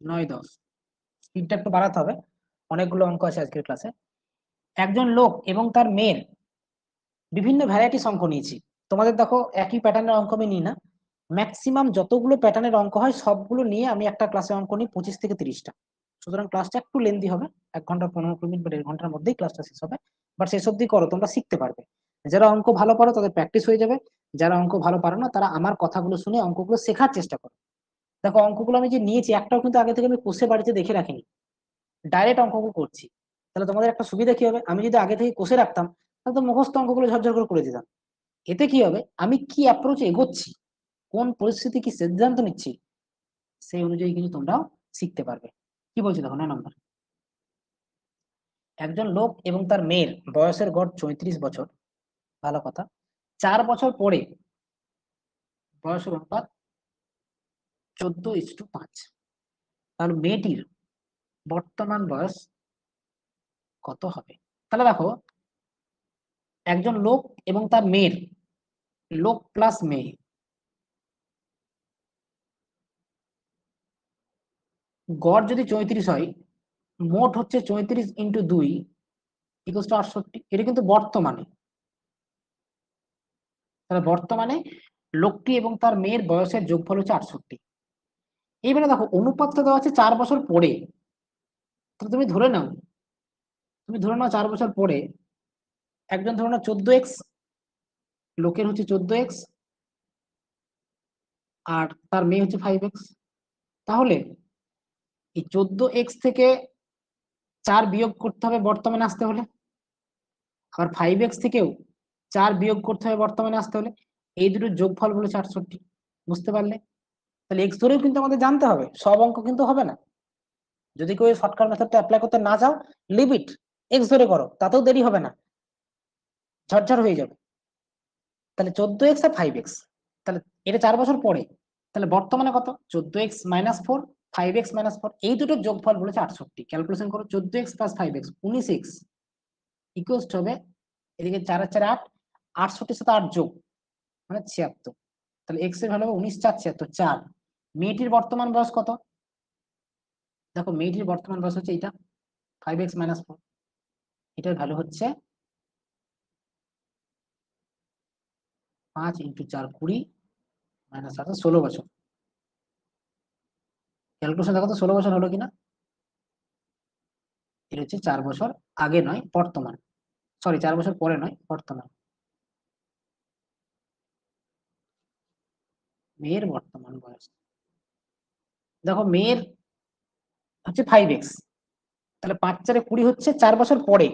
9-10, স্পিডটা একটু বাড়াতে হবে, অনেকগুলো অঙ্ক আছে আজকের ক্লাসে। একজন লোক এবং তার মেয়ের বিভিন্ন ভ্যারাইটিস অঙ্ক নিয়েছি। তোমাদের দেখো একই প্যাটার্নের অঙ্ক আমি নিই না, ম্যাক্সিমাম যতগুলো প্যাটার্নের অঙ্ক হয় সবগুলো নিয়ে আমি একটা ক্লাসে অঙ্ক নিই 25 থেকে 30টা। সুতরাং ক্লাসটা একটু লেন্দি হবে, 1 ঘন্টা 15 মিনিট বা 1.5 ঘন্টার মধ্যেই ক্লাসটা শেষ হবে। বাট শেষ অব্দি করো, তোমরা শিখতে পারবে। যারা অঙ্ক ভালো পারো তাদের প্র্যাকটিস হয়ে যাবে, যারা অঙ্ক ভালো পারো না তারা আমার কথাগুলো শুনে অঙ্কগুলো শেখার চেষ্টা করো। দেখো অঙ্কগুলো আমি যে নিয়েছি একটাও কিন্তু আগে থেকে আমি কোষে বাড়িতে দেখে রাখিনি, ডাইরেক্ট অঙ্কগুলো করছি। তাহলে তোমাদের একটা সুবিধা কি হবে? আমি যদি আগে থেকে কোষে রাখতাম তাহলে তো মুখস্থ অঙ্কগুলো ঝরঝর করে দিতাম। এতে কি হবে? আমি কি অ্যাপ্রোচে এগোচ্ছি, কোন পরিস্থিতি কি সিদ্ধান্ত নিচ্ছি, সেই অনুযায়ী কিন্তু তোমরাও শিখতে পারবে। কি বলছি দেখো, 9 নম্বর। একজন লোক এবং তার মেয়ের বয়সের গড় 34 বছর। ভালো কথা। 4 বছর পরে বয়সের অনুপাত 14:5। তাহলে মেয়েটির বর্তমান বয়স কত হবে? তাহলে দেখো, একজন লোক এবং তার মেয়ের, লোক প্লাস মেয়ে, গড় যদি 34 হয়, মোট হচ্ছে 34 × 2 = 68। এটা কিন্তু বর্তমানে। তাহলে বর্তমানে লোকটি এবং তার মেয়ের বয়সের যোগফল হচ্ছে 68। এইবারে দেখো অনুপাতটা দেওয়া আছে 4 বছর পরে। তাহলে তুমি ধরে নাও 4 বছর পরে, একজন ধরে নাও 14x, লোকের হচ্ছে 14x, আর তার মেয়ে হচ্ছে 5x। তাহলে এই 14x থেকে 4 বিয়োগ করতে হবে বর্তমানে আসতে হলে, আবার 5x থেকেও 4 বিয়োগ করতে হবে বর্তমানে আসতে হলে। এই দুটোর যোগফল বলেছে 68। বুঝতে পারলে? তাহলে এক্স ধরেও কিন্তু আমাদের জানতে হবে, সব অঙ্ক কিন্তু হবে না। যদি কেউ শর্টকাট মেথডটা অ্যাপ্লাই করতে না চাও, লিভ ইট, এক্স ধরে করো, তাতেও দেরি হবে না, ঝরঝর হয়ে যাবে। তাহলে 14x আর 5x, তাহলে এটা 4 বছর পরে। তাহলে বর্তমানে কত? 14x-4, 5x-4, এই দুটোর যোগফল বলেছে 68। ক্যালকুলেশন করো, 14x + 5x 19x ইকুয়ালস হবে, এদিকে 4 আর 4 8, 68 সাথে 8 যোগ মানে 76। তাহলে x এর ভ্যালু হবে 19 4 76 4। মেয়েটির বর্তমান বয়স কত? দেখো মেয়েটির বর্তমান বয়স হচ্ছে এটা 5x-4, এটার ভ্যালু হচ্ছে 5 × 4 20 -7 16 বছর। ক্যালকুলেশন দেখো তো 16 বছর হলো কিনা। এটা হচ্ছে 4 বছর আগে নয় বর্তমান, সরি 4 বছর পরে নয় বর্তমান। মেয়ের বর্তমান বয়স, দেখো মেয়ের হচ্ছে 5x, তাহলে 5 4 20 হচ্ছে 4 বছর পরে।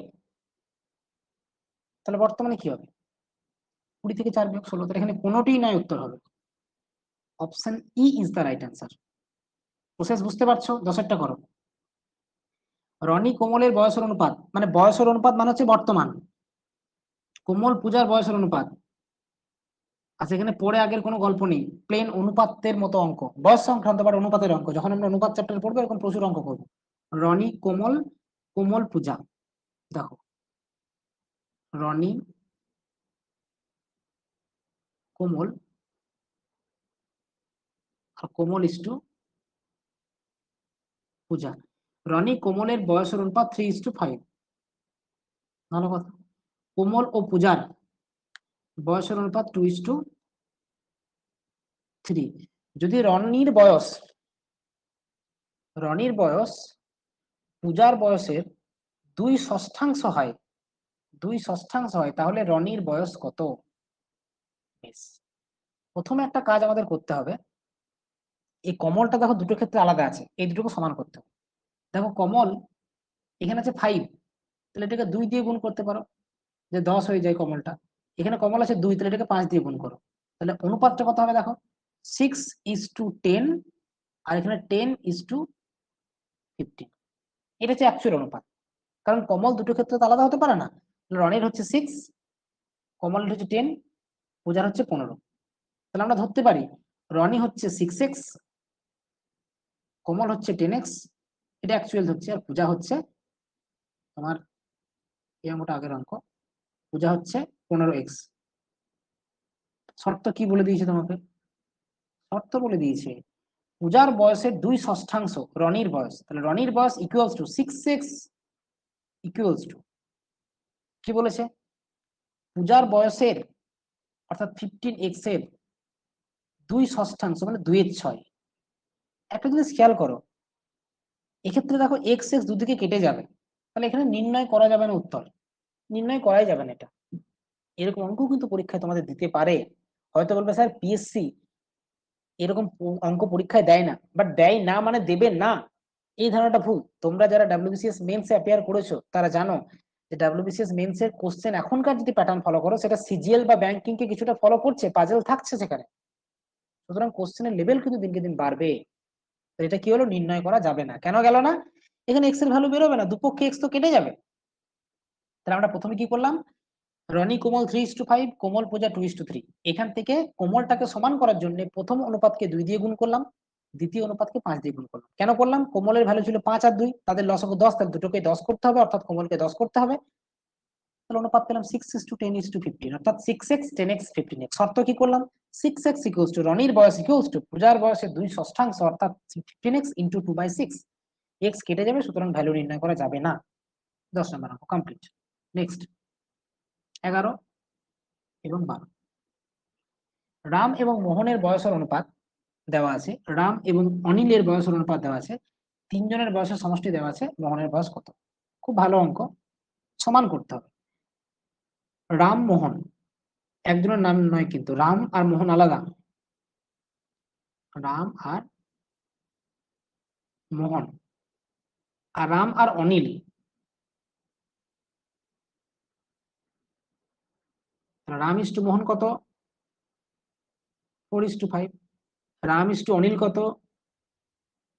তাহলে বর্তমানে কি হবে? 20 থেকে 4 বিয়োগ 16, তাহলে এখানে কোনোটিই নয়, উত্তর হবে option E is the right answer. Process বুঝতে পারছো? 10টা করো। রনি কোমলের বয়সের অনুপাত, মানে বয়সের অনুপাত মানে হচ্ছে বর্তমান। কোমল পূজার বয়সের অনুপাত। আচ্ছা এখানে পরে আগের কোনো গল্প নেই, প্লেন অনুপাতের মতো অঙ্ক, বয়স সংক্রান্ত বাট অনুপাতের অঙ্ক। যখন আমরা অনুপাত চ্যাপ্টার পড়বো এরকম প্রচুর অঙ্ক করবো। রনি কোমল, কোমল পূজা, দেখো রনি কোমল আর কোমল ইস্টু পূজা। রনি কোমলের বয়সের অনুপাত 3:5, ভালো কথা। কোমল ও পূজার বয়সের অনুপাত 2:3। যদি রনির বয়স পূজার বয়সের 2/6 হয়, 2/6 হয়, তাহলে রনির বয়স কত? প্রথমে একটা কাজ আমাদের করতে হবে, এই কমলটা দেখো দুটো ক্ষেত্রে আলাদা আছে, এই দুটোকে সমান করতে হবে। দেখো কমল এখানে আছে 5, তাহলে এটাকে 2 দিয়ে গুণ করতে পারো, যে 10 হয়ে যায় কমলটা। এখানে কমল আছে 2, তাহলে এটাকে 5 দিয়ে গুণ করো। তাহলে অনুপাতটা কত হবে দেখো, 6:10, আর এখানে 10:15। এটা হচ্ছে অ্যাকচুয়াল অনুপাত, কারণ কমল দুটো ক্ষেত্রে তো আলাদা হতে পারে না। রনির হচ্ছে 6, কমলের হচ্ছে 10, পূজার হচ্ছে 15। তাহলে আমরা ধরতে পারি রনি হচ্ছে 6x, কমল হচ্ছে 10x, এটা অ্যাকচুয়াল হচ্ছে, আর পূজা হচ্ছে তোমার এই অঙ্কটা আগের অঙ্ক, পূজা হচ্ছে 15x। শর্ত কি বলে দিয়েছে তোমাকে? শর্ত বলে দিয়েছে পূজার বয়সের 2/6 রনির বয়স, তাহলে রনির বয়স equals to 6x equals to, কি বলেছে, পূজার বয়সের অর্থাৎ 15x এর 2/6 মানে 2/6। একটা জিনিস খেয়াল করো, এক্ষেত্রে দেখো এক্স এক্স দুদিকে কেটে যাবে, তাহলে এখানে নির্ণয় করা যাবে না, উত্তর নির্ণয় করাই যাবে না। এটা এরকম অঙ্ক কিন্তু পরীক্ষায় তোমাদের দিতে পারে, হয়তো বলবে স্যার পিএসসি এরকম অঙ্ক পরীক্ষায় দেয় না, বাট দেয় না মানে দেবে না, এই ধারণাটা ভুল। তোমরা যারা ডাব্লিউবিসিএস মেন্সে অ্যাপিয়ার করেছো তারা জানো যে ডাব্লিউবিসিএস মেন্স এর কোশ্চেন এখনকার যদি প্যাটার্ন ফলো করো, সেটা সিজিএল বা ব্যাংকিং কে কিছুটা ফলো করছে, পাজল থাকছে সেখানে। সুতরাং কোশ্চেনের লেভেল কিন্তু দিনকে দিন বাড়বে। তো এটা কি হলো, নির্ণয় করা যাবে না। কেন গেল না? এখানে এক্স এর ভ্যালু বেরোবে না, দুপক্ষে এক্স তো কেটে যাবে। তাহলে আমরা প্রথমে কি করলাম, রনি কোমল 3:5, কোমল পূজা 2:3। এখান থেকে কোমলটাকে সমান করার জন্য প্রথম অনুপাতকে 2 দিয়ে গুণ করলাম, দ্বিতীয় অনুপাতকে 5 দিয়ে গুণ করলাম। কেন করলাম? কোমলের ভ্যালু ছিল 5 আর 2, তাদের লসাগু 10, তাহলে দুটোকে 10 করতে হবে, অর্থাৎ কোমলকে 10 করতে হবে। তাহলে অনুপাত পেলাম 6:10:15, অর্থাৎ 6x 10x 15x। শর্ত কি করলাম, 6x ইকুয়ালস টু রনির বয়স ইকুয়ালস টু পূজার বয়সের 2/6, অর্থাৎ 15x × 2/6। এক্স কেটে যাবে, সুতরাং ভ্যালু নির্ণয় করা যাবে না। 10 নম্বর অঙ্ক কমপ্লিট। নেক্সট 11 এবং 12। রাম এবং মোহনের বয়সের অনুপাত দেওয়া আছে, রাম এবং অনিলের বয়সের অনুপাত দেওয়া আছে, তিনজনের বয়সের সমষ্টি দেওয়া আছে, মোহনের বয়স কত? খুব ভালো অঙ্ক, সমান করতে হবে। রাম মোহন একজনের নাম নয়, কিন্তু রাম আর মোহন আলাদা, রাম আর মোহন। আর রাম আর অনিল, রাম ইস টু মোহন কত? 4:5। রাম ইস টু অনিল কত?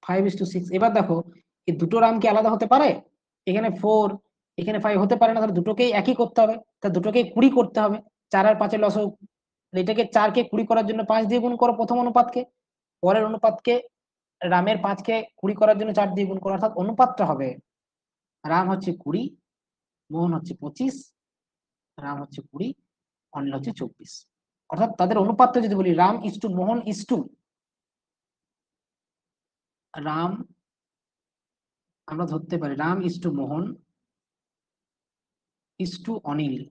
5:6। এবার দেখো এই দুটো রাম কি আলাদা হতে পারে? এখানে 4, এখানে 5 হতে পারে না, তাহলে দুটোকেই একই করতে হবে, তা দুটোকেই 20 করতে হবে। 4 আর 5 এর লসও, এটাকে 4 কে 20 করার জন্য 5 দিয়ে গুণ করো প্রথম অনুপাতকে, পরের অনুপাতকে রামের 5 কে 20 করার জন্য 4 দিয়ে গুণ করো, অর্থাৎ অনুপাতটা হবে রাম হচ্ছে 20, মোহন হচ্ছে 25, রাম হচ্ছে 20, অনিল হচ্ছে 24। অর্থাৎ তাদের অনুপাতটা যদি বলি Ram is to Mohan is to Ram, আমরা ধরতে পারি Ram is to Mohan is to Anil.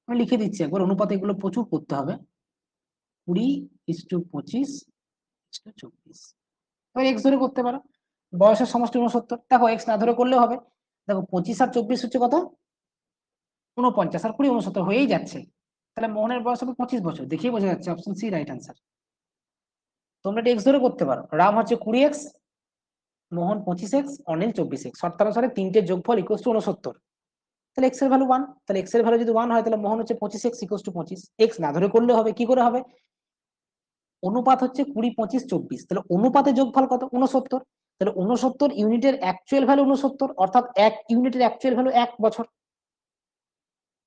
আমি লিখে দিচ্ছি একবার, অনুপাতে এগুলো প্রচুর করতে হবে। 20:25 ইস টু 24। এবার এক্স ধরে করতে পারো, বয়সের সমষ্টি 69। দেখো এক্স না ধরে করলেও হবে। দেখো 25 আর 24 হচ্ছে কত? 49, আর 20 69 হয়েই যাচ্ছে। তাহলে মোহনের বয়স হবে 25 বছর, দেখেই বোঝা যাচ্ছে অপশন সি রাইট আনসার। তোমরা এটা এক্স ধরে করতে পারো, রাম হচ্ছে 20x, মোহন 25x, অনিল 24x, শর্তানুসারে তিনটে যোগফল ইকুয়াল টু 69। তাহলে এক্স এর ভ্যালু 1, তাহলে এক্স এর ভ্যালু যদি 1 হয় তাহলে মোহন হচ্ছে 25x ইকুয়াল টু 25। এক্স না ধরে করলে হবে, কি করে হবে? অনুপাত হচ্ছে 20, 25, 24, তাহলে অনুপাতে যোগফল কত? 69। তাহলে 69 ইউনিটের অ্যাকচুয়াল ভ্যালু 69, অর্থাৎ 1 ইউনিটের অ্যাকচুয়াল ভ্যালু 1 বছর।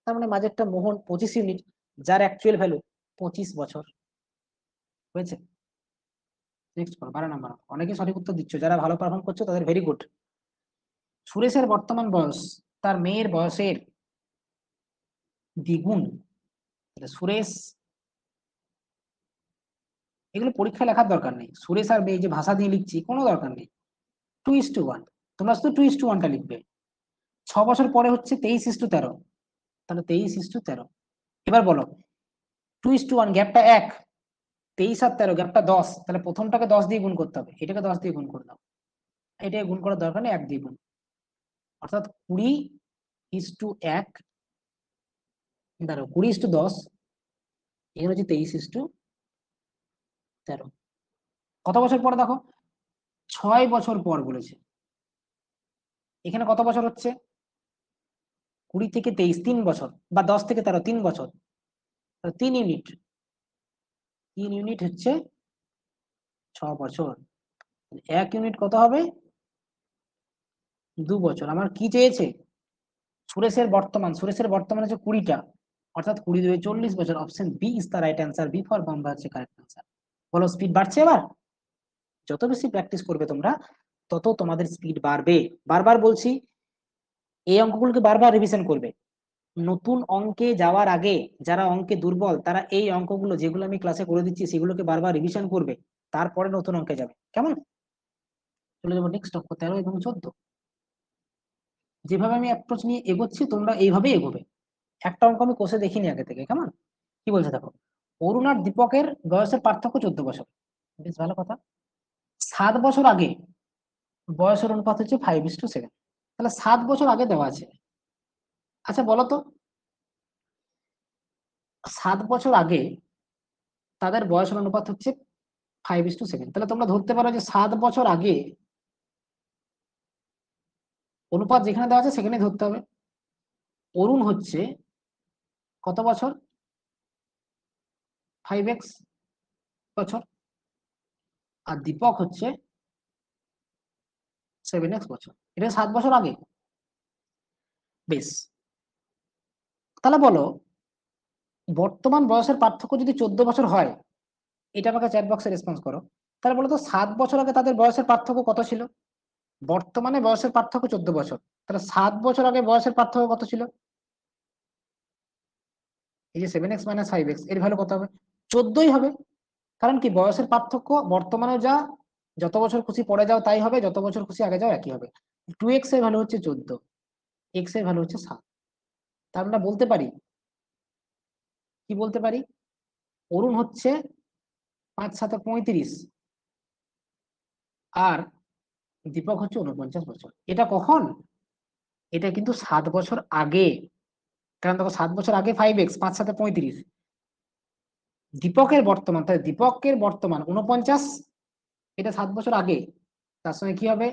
তার মানে মাঝেরটা মোহন 25 ইউনিট, যার অ্যাকচুয়াল ভ্যালু 25 বছর। হয়েছে? নেক্সট করো 12 নাম্বার। অনেকে সঠিক উত্তর দিচ্ছ, যারা ভালো পারফর্ম করছো তাদের ভেরি গুড। সুরেশের বর্তমান বয়স তার মেয়ের বয়সের দ্বিগুণ। সুরেশ, এগুলো পরীক্ষা লেখার দরকার নেই, সুরেশ আর মেয়ে যে ভাষা দিয়ে লিখছি কোনো দরকার নেই। 2:1, তোমরা শুধু 2:1টা লিখবে। 6 বছর পরে হচ্ছে 23:13, তাহলে 23:13। এবার বলো 2:1 গ্যাপটা 1, 23 আর 13 গ্যাপটা 10, তাহলে প্রথমটাকে 10 দিয়ে গুণ করতে হবে, এটাকে 10 দিয়ে গুণ করে দাও। এটাকে গুণ করার দরকার নেই, 1 দিয়ে গুণ, অর্থাৎ 20:1, ধরো 20:10, এখানে হচ্ছে 23:13। কত বছর পরে দেখো? 6 বছর পর বলেছে। এখানে কত বছর হচ্ছে? 20 থেকে 23 3 বছর, বা 10 থেকে 13 3 বছর, 3 ইউনিট। 3 ইউনিট হচ্ছে 6 বছর। 1 ইউনিট কত হবে? 2 বছর। আমার কি চেয়েছে? সুরেশের বর্তমান হচ্ছে 20টা, অর্থাৎ 20 2 40 বছর। Option B is the right answer, B for Bombay হচ্ছে কারেক্ট অ্যান্সার। বলো স্পিড বাড়ছে এবার? যত বেশি প্র্যাকটিস করবে তোমরা, তত তোমাদের স্পিড বাড়বে। বারবার বলছি, এই অঙ্কগুলোকে বারবার রিভিশন করবে। নতুন অঙ্কে যাওয়ার আগে যারা অঙ্কে দুর্বল, তারা এই অঙ্কগুলো যেগুলো আমি ক্লাসে করে দিচ্ছি সেগুলোকে বারবার রিভিশন করবে, তারপরে নতুন অঙ্কে যাবে। কেমন? চলে যাবো নেক্সট অঙ্ক 13 এবং 14। যেভাবে আমি অ্যাপ্রোচ নিয়ে এগোচ্ছি তোমরা এইভাবেই এগোবে। একটা অঙ্ক আমি কোষে দেখিনি আগে থেকে, কেমন? কি বলছে দেখো, অরুণ আর দীপকের বয়সের পার্থক্য 14 বছর। বেশ ভালো কথা। 7 বছর আগে বয়সের অনুপাত হচ্ছে 5:7, তাহলে 7 বছর আগে দেওয়া আছে। আচ্ছা বলো তো, 7 বছর আগে তাদের বয়সের অনুপাত হচ্ছে 5:7, তাহলে তোমরা ধরতে পারো যে 7 বছর আগে অনুপাত যেখানে দেওয়া আছে সেখানে ধরতে হবে। অরুণ হচ্ছে কত বছর? 5x বছর। আর দীপক হচ্ছে 7x বছর। এটা 7 বছর আগে। বেশ, তাহলে বলো বর্তমান বয়সের পার্থক্য যদি 14 বছর হয়, এটা আমাকে চ্যাট বক্সে রেসপন্স করো। তাহলে বলো তো 7 বছর আগে তাদের বয়সের পার্থক্য কত ছিল? বর্তমানে বয়সের পার্থক্য 14 বছর, তাহলে 7 বছর আগে বয়সের পার্থক্য কত ছিল? এই যে 7x - 5x, এর ভ্যালু কত হবে? 14ই হবে। কারণ কি, বয়সের পার্থক্য বর্তমানে যা, যত বছর খুশি পরে যাও তাই হবে, যত বছর খুশি আগে যাও একই হবে। 2x এর ভ্যালু হচ্ছে 14, এক্স এর ভ্যালু হচ্ছে 7। তার আমরা বলতে পারি, কি বলতে পারি, অরুণ হচ্ছে 5×7 = 35, আর দীপক হচ্ছে 49 বছর। এটা কখন? এটা কিন্তু 7 বছর আগে। কারণ দেখো 7 বছর আগে 5x, 5×7 = 35। দীপকের বর্তমান, তাহলে দীপকের বর্তমান 49, এটা 7 বছর আগে, তার সঙ্গে কি হবে?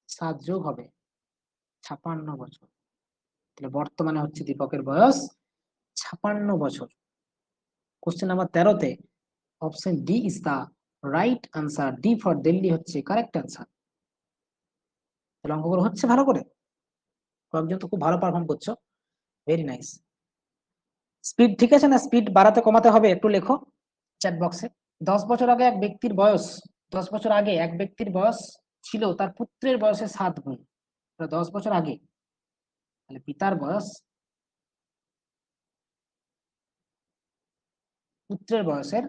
7 যোগ হবে 56 বছর। তাহলে বর্তমানে হচ্ছে দীপকের বয়স 56 বছর। কোশ্চেন নাম্বার 13-তে option D is the right answer, D for Delhi হচ্ছে কারেক্ট আনসার। তাহলে অঙ্কগুলো হচ্ছে ভালো করে, কয়েকজন তো খুব ভালো পারফর্ম করছো, ভেরি নাইস। স্পিড ঠিক আছে না? স্পিড বাড়াতে কমাতে হবে একটু লেখো চ্যাট বক্সে। 10 বছর আগে এক ব্যক্তির বয়স, 10 বছর আগে এক ব্যক্তির বয়স ছিল তার পুত্রের বয়সের 7 গুণ। 10 বছর আগে, তাহলে পিতার বয়স পুত্রের বয়সের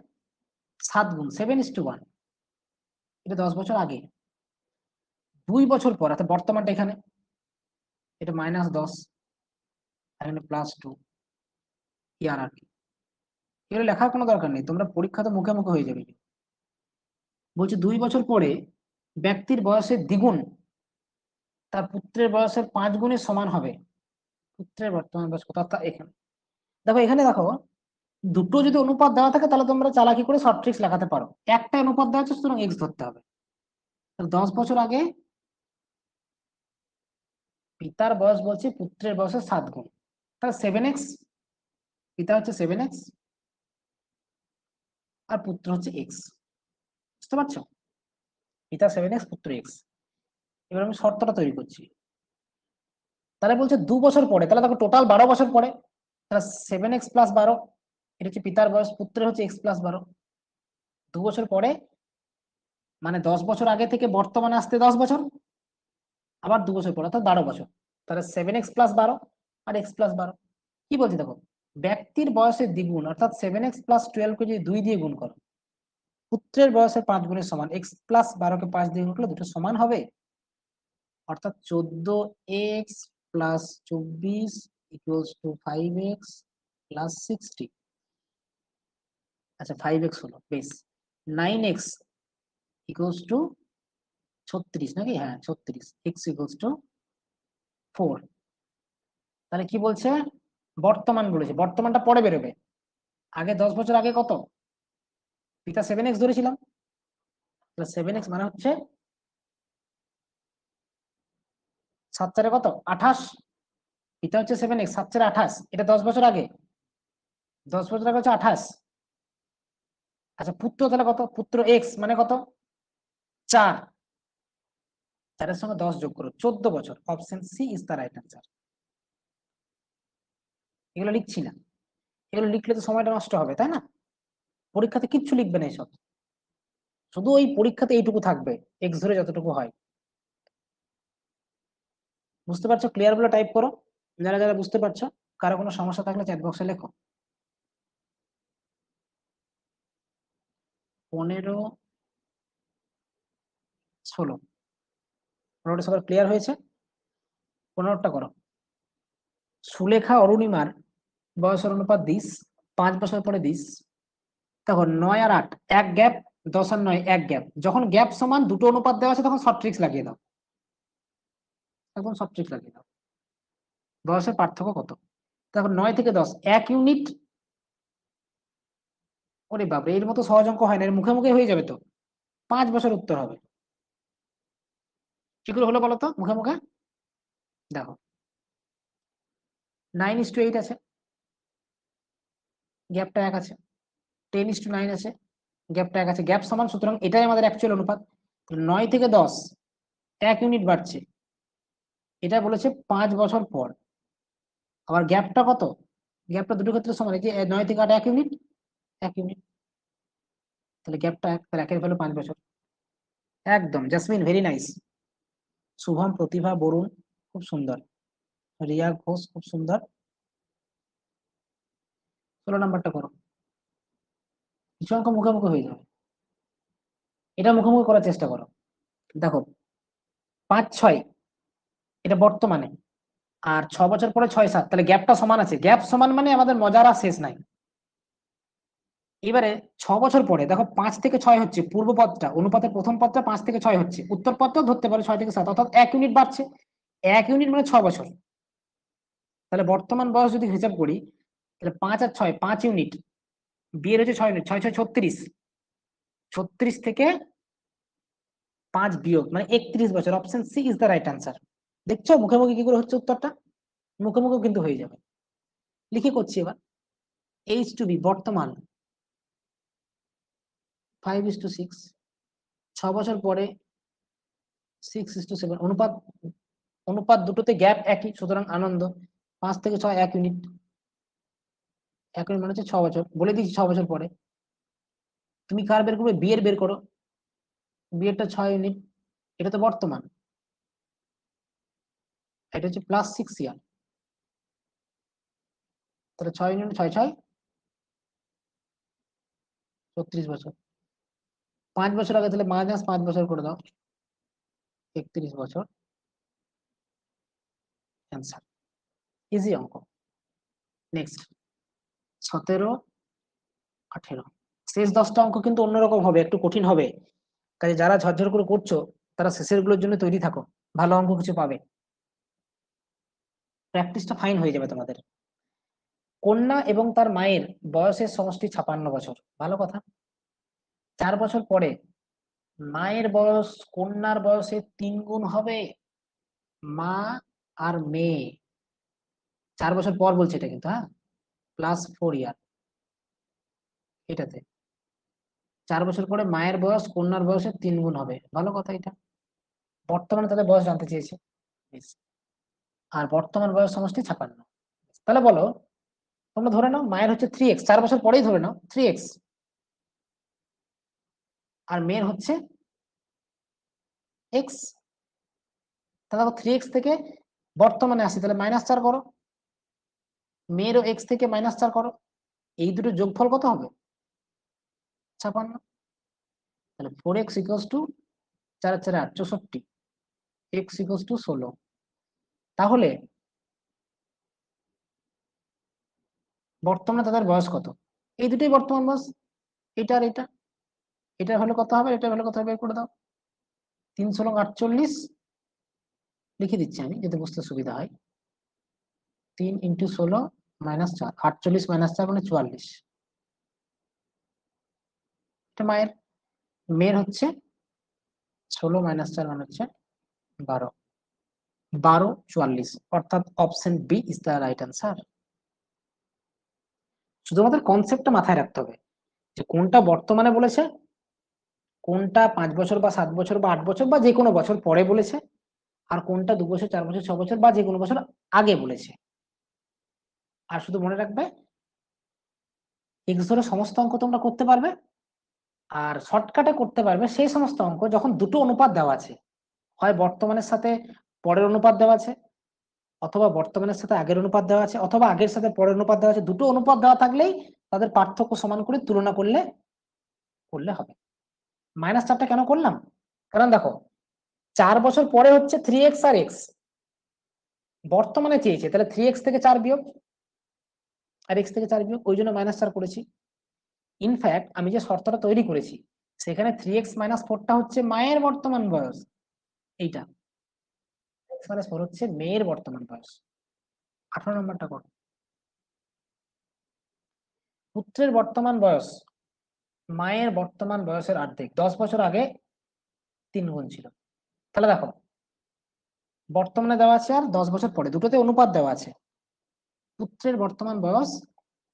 7 গুণ, 7:1। এটা 10 বছর আগে। 2 বছর পর, অর্থাৎ বর্তমানটা এখানে, এটা -10, এখানে +2, কি আর কি, এগুলো লেখার কোনো দরকার নেই, তোমরা পরীক্ষা তো মুখে মুখে হয়ে যাবে। বলছে 2 বছর পরে ব্যক্তির বয়সের দ্বিগুণ তার পুত্রের বয়সের 5 গুণের সমান হবে। পুত্রের বর্তমান বয়স কত, অর্থাৎ এখানে দেখো, এখানে দেখো, দুটো যদি অনুপাত দেওয়া থাকে তাহলে তোমরা চালাকি করে শর্ট ট্রিক্স লাগাতে পারো। একটা অনুপাত দেওয়া আছে, সুতরাং এক্স ধরতে হবে। 10 বছর আগে পিতার বয়স বলছে পুত্রের বয়সের 7 গুণ, তাহলে 7x, পিতা হচ্ছে 7x আর পুত্র হচ্ছে এক্স। বুঝতে পারছো? পিতা 7x, পুত্র এক্স। এবার আমি শর্তটা তৈরি করছি। তাহলে বলছে 2 বছর পরে, তাহলে দেখো টোটাল 12 বছর পরে, তাহলে 7x + 12, এটা হচ্ছে পিতার বয়স, পুত্রের হচ্ছে x + 12। 2 বছর পরে মানে 10 বছর আগে থেকে বর্তমানে আসতে 10 বছর, আবার 2 বছর পরে অর্থাৎ 12 বছর। তাহলে 7x + 12 আর x + 12। কি বলছি দেখো, ব্যক্তির বয়সের দ্বিগুণ অর্থাৎ 7x + 12 কে যদি 2 দিয়ে গুণ করো, পুত্রের বয়সের 5 গুণের সমান, x + 12 কে 5 দিয়ে গুণ করলে দুটো সমান হবে, অর্থাৎ 14x + 24 = 5x + 60। আচ্ছা 5x হলো বেশ। 9x = 36 নাকি? হ্যাঁ 36, x = 4। তাহলে কি বলছে, বর্তমান বলেছে, বর্তমানটা পরে বেরোবে। আগে 10 বছর আগে কত, পিতা 7x ধরেছিলাম, তাহলে 7x মানে হচ্ছে 7 × 4 কত, 28। পিতা হচ্ছে 7x, 7 × 28, এটা 10 বছর আগে, 10 বছর আগে হচ্ছে 28। আচ্ছা পুত্র তাহলে কত, পুত্র এক্স মানে কত, 4, 4-এর সঙ্গে 10 যোগ করো, 14 বছর। Option C is the right answer. এগুলো লিখছি না, এগুলো লিখলে তো সময়টা নষ্ট হবে, তাই না? পরীক্ষাতে কিচ্ছু লিখবে না এসব, শুধু ওই পরীক্ষাতে এইটুকু থাকবে, এক্স ধরে যতটুকু হয়। বুঝতে পারছো? ক্লিয়ার বলে টাইপ করো যারা যারা বুঝতে পারছো। কারো কোনো সমস্যা থাকলে চ্যাট বক্সে লেখো। 15, 16, 15টা সবার ক্লিয়ার হয়েছে? 15টা করো। সুলেখা অরুণিমার বয়সের অনুপাত 20, 5 বছর পরে 20। দেখো 9 আর 8 এক গ্যাপ, 10 আর 9 এক গ্যাপ, যখন গ্যাপ সমান দুটো অনুপাত দেওয়া আছে তখন শর্ট ট্রিক্স লাগিয়ে দাও, এখন শর্ট ট্রিক্স লাগিয়ে দাও। বয়সের পার্থক্য কত? দেখো 9 থেকে 10 1 ইউনিট। ওরে বাপরে, এর মতো সহজ অঙ্ক হয় না, এর মুখে মুখে হয়ে যাবে তো। 5 বছর উত্তর হবে। কি করে হলো বলো তো মুখে মুখে? দেখো 9:8 আছে, গ্যাপটা 1 আছে। 10:9 আছে, গ্যাপটা 1 আছে, গ্যাপ সমান, সুতরাং এটাই আমাদের অ্যাকচুয়াল অনুপাত। 9 থেকে 10 1 ইউনিট বাড়ছে, এটা বলেছে 5 বছর পর। আবার গ্যাপটা কত, গ্যাপটা দুটো ক্ষেত্রে সমান, এই যে 9 থেকে 8 1 ইউনিট, 1 ইউনিট, তাহলে গ্যাপটা 1, তাহলে 1-এর ভ্যালু 5 বছর। একদম জাসমিন, ভেরি নাইস। শুভম, প্রতিভা, বরুণ খুব সুন্দর, রিয়া ঘোষ খুব সুন্দর। 16 নাম্বারটা করো, কিছু অঙ্ক মুখে মুখে হয়ে যাবে, এটা মুখে মুখে করার চেষ্টা করো। দেখো 5-6 এটা বর্তমানে, আর 6 বছর পরে 6-7, তাহলে গ্যাপটা সমান আছে, গ্যাপ সমান মানে আমাদের মজার আর শেষ নাই। এবারে 6 বছর পরে দেখো 5 থেকে 6 হচ্ছে পূর্ব পদটা, অনুপাতের প্রথম পদটা 5 থেকে 6 হচ্ছে, উত্তর পদটাও ধরতে পারে 6 থেকে 7, অর্থাৎ 1 ইউনিট বাড়ছে। 1 ইউনিট মানে 6 বছর। তাহলে বর্তমান বয়স যদি হিসাব করি, তাহলে 5 আর 6, 5 ইউনিট, বিয়ের হচ্ছে 6 ইউনিট, 6 6 36, 36 থেকে 5 বিয়োগ মানে 31 বছর। Option C is the right answer. দেখছো মুখে মুখে কি করে হচ্ছে উত্তরটা, মুখে মুখেও কিন্তু হয়ে যাবে। লিখে করছি এবার। H2B বর্তমান, 5:6। 6 বছর পরে 6:7। অনুপাত অনুপাত দুটোতে গ্যাপ একই, সুতরাং আনন্দ। 5 থেকে 6 1 ইউনিট। 1 ইউনিট মানে হচ্ছে 6 বছর, বলে দিচ্ছি 6 বছর পরে। তুমি কার বের করবে? বি এর বের করো। বি এরটা 6 ইউনিট, এটা তো বর্তমান, এটা হচ্ছে +6 ইয়ার। তাহলে 6 ইউনিট 6 6 36 বছর। 5 বছর আগে, তাহলে -5 বছর করে দাও, 31 বছর। অ্যান্সার, ইজি অঙ্ক। নেক্সট 17 18। শেষ 10টা অঙ্ক কিন্তু অন্যরকম হবে, একটু কঠিন হবে, কাজে যারা ঝরঝর করে করছো তারা শেষের গুলোর জন্য তৈরি থাকো, ভালো অঙ্ক কিছু পাবে, প্র্যাকটিসটা ফাইন হয়ে যাবে তোমাদের। কন্যা এবং তার মায়ের বয়সের সমষ্টি 56 বছর, ভালো কথা। 4 বছর পরে মায়ের বয়স কন্যার বয়সের 3 গুণ হবে। মা আর মেয়ে, 4 বছর পর বলছে এটা কিন্তু, হ্যাঁ, +4 ইয়ার। এটাতে 4 বছর পরে মায়ের বয়স কন্যার বয়সের 3 গুণ হবে, ভালো কথা এটা। বর্তমানে তাদের বয়স জানতে চেয়েছে। বেশ। আর বর্তমান বয়স সমষ্টি 56। তাহলে বলো, তোমরা ধরে নাও মায়ের হচ্ছে 3x, 4 বছর পরেই ধরে নাও 3x, আর মেয়ের হচ্ছে x। তাহলে 3x থেকে বর্তমানে আসি, তাহলে -4 করো, মেয়েরও x থেকে -4 করো, এই দুটো যোগফল কত হবে? 56। তাহলে 4x = 4 4 8 64, x = 16। তাহলে বর্তমানে তাদের বয়স কত? এই দুটোই বর্তমান বয়স, এটা আর এটা। এটার হলে কত হবে, এটার হলে কত হবে, বের করে দাও। 3 × 48, লিখে দিচ্ছি আমি যাতে বুঝতে সুবিধা হয়। 3 × 16 -4, 48 -4 মানে 44। এটা মায়ের। মেয়ের হচ্ছে 16 -4 মানে হচ্ছে 12। 12 44, অর্থাৎ option B is the right answer. শুধুমাত্র কনসেপ্টটা মাথায় রাখতে হবে যে কোনটা বর্তমানে বলেছে, কোনটা 5 বছর বা 7 বছর বা 8 বছর বা যে কোনো বছর পরে বলেছে, আর কোনটা 2 বছর 4 বছর 6 বছর বা যে কোনো বছর আগে বলেছে। আর শুধু মনে রাখবে, এক্স ধরে সমস্ত অঙ্ক তোমরা করতে পারবে, আর শর্টকাটে করতে পারবে সেই সমস্ত অঙ্ক যখন দুটো অনুপাত দেওয়া আছে, হয় বর্তমানের সাথে পরের অনুপাত দেওয়া আছে, অথবা বর্তমানের সাথে আগের অনুপাত দেওয়া আছে, অথবা আগের সাথে পরের অনুপাত দেওয়া আছে। দুটো অনুপাত দেওয়া থাকলেই তাদের পার্থক্য সমান করে তুলনা করলে করলে হবে। -4টা কেন করলাম? কারণ দেখো, 4 বছর পরে হচ্ছে 3x আর x, বর্তমানে চেয়েছে, তাহলে 3x থেকে 4 বিয়োগ আর x থেকে 4 বিয়োগ, ওই জন্য -4 করেছি। ইনফ্যাক্ট আমি যে শর্তটা তৈরি করেছি সেখানে 3x - 4টা হচ্ছে মায়ের বর্তমান বয়স, এইটা x - 4 হচ্ছে মেয়ের বর্তমান বয়স। 18 নম্বরটা করো। পুত্রের বর্তমান বয়স মায়ের বর্তমান বয়সের অর্ধেক, 10 বছর আগে 3 গুণ ছিল। তাহলে দেখো, বর্তমানে দেওয়া আছে আর 10 বছর পরে, দুটোতে অনুপাত দেওয়া আছে। পুত্রের বর্তমান বয়স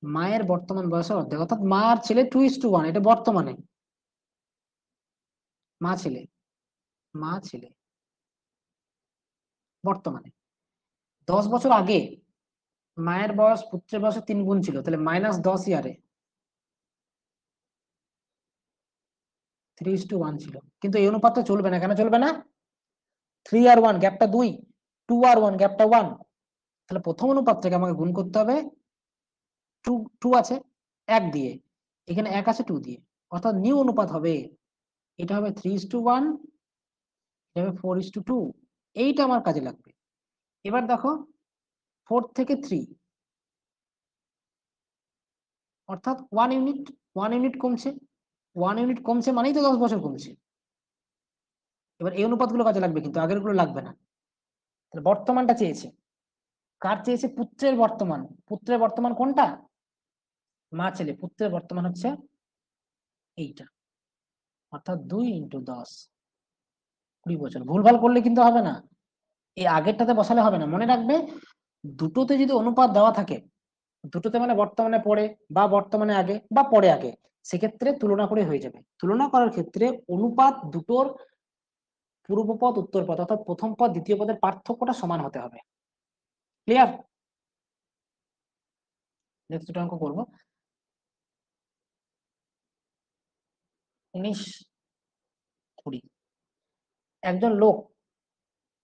মায়ের বর্তমান বয়সের অর্ধেক, অর্থাৎ মা আর ছেলে 2:1, এটা বর্তমানে। মা ছেলে, মা ছেলে বর্তমানে। 10 বছর আগে মায়ের বয়স পুত্রের বয়সের 3 গুণ ছিল, তাহলে -10 ইয়ারে 3:1 ছিল। কিন্তু এই অনুপাতটা চলবে না, কেন চলবে না? 3 আর 1 গ্যাপটা 2, 2 আর 1 গ্যাপটা 1। তাহলে প্রথম অনুপাতটাকে আমাকে গুণ করতে হবে 2, 2 আছে 1 দিয়ে, এখানে 1 আছে 2 দিয়ে, অর্থাৎ নিউ অনুপাত হবে। এটা হবে 3:1, এটা হবে 4:2। এইটা আমার কাজে লাগবে। এবার দেখো, 4 থেকে 3, অর্থাৎ 1 ইউনিট, 1 ইউনিট কমছে। 1 ইউনিট কমছে মানেই তো 10 বছর কমছে। এবার এই অনুপাতগুলো কাজে লাগবে, কিন্তু আগের গুলো লাগবে না। তাহলে বর্তমানটা চেয়েছে, কার চেয়েছে? পুত্রের বর্তমান। পুত্রের বর্তমান কোনটা? মা ছেলে। পুত্রের বর্তমান হচ্ছে এইটা, অর্থাৎ 2 × 10, 20 বছর। ভুলভাল করলে কিন্তু হবে না, এই আগেরটাতে বসালে হবে না। মনে রাখবে, দুটোতে যদি অনুপাত দেওয়া থাকে দুটোতে মানে বর্তমানে পরে বা বর্তমানে আগে বা পরে আগে, সেক্ষেত্রে তুলনা করে হয়ে যাবে। তুলনা করার ক্ষেত্রে অনুপাত দুটোর পূর্বপদ উত্তরপদ অর্থাৎ প্রথম পদ দ্বিতীয় পদের পার্থক্যটা সমান হতে হবে। ক্লিয়ার? নেক্সট দুটো অঙ্ক করবো। 19-20। একজন লোক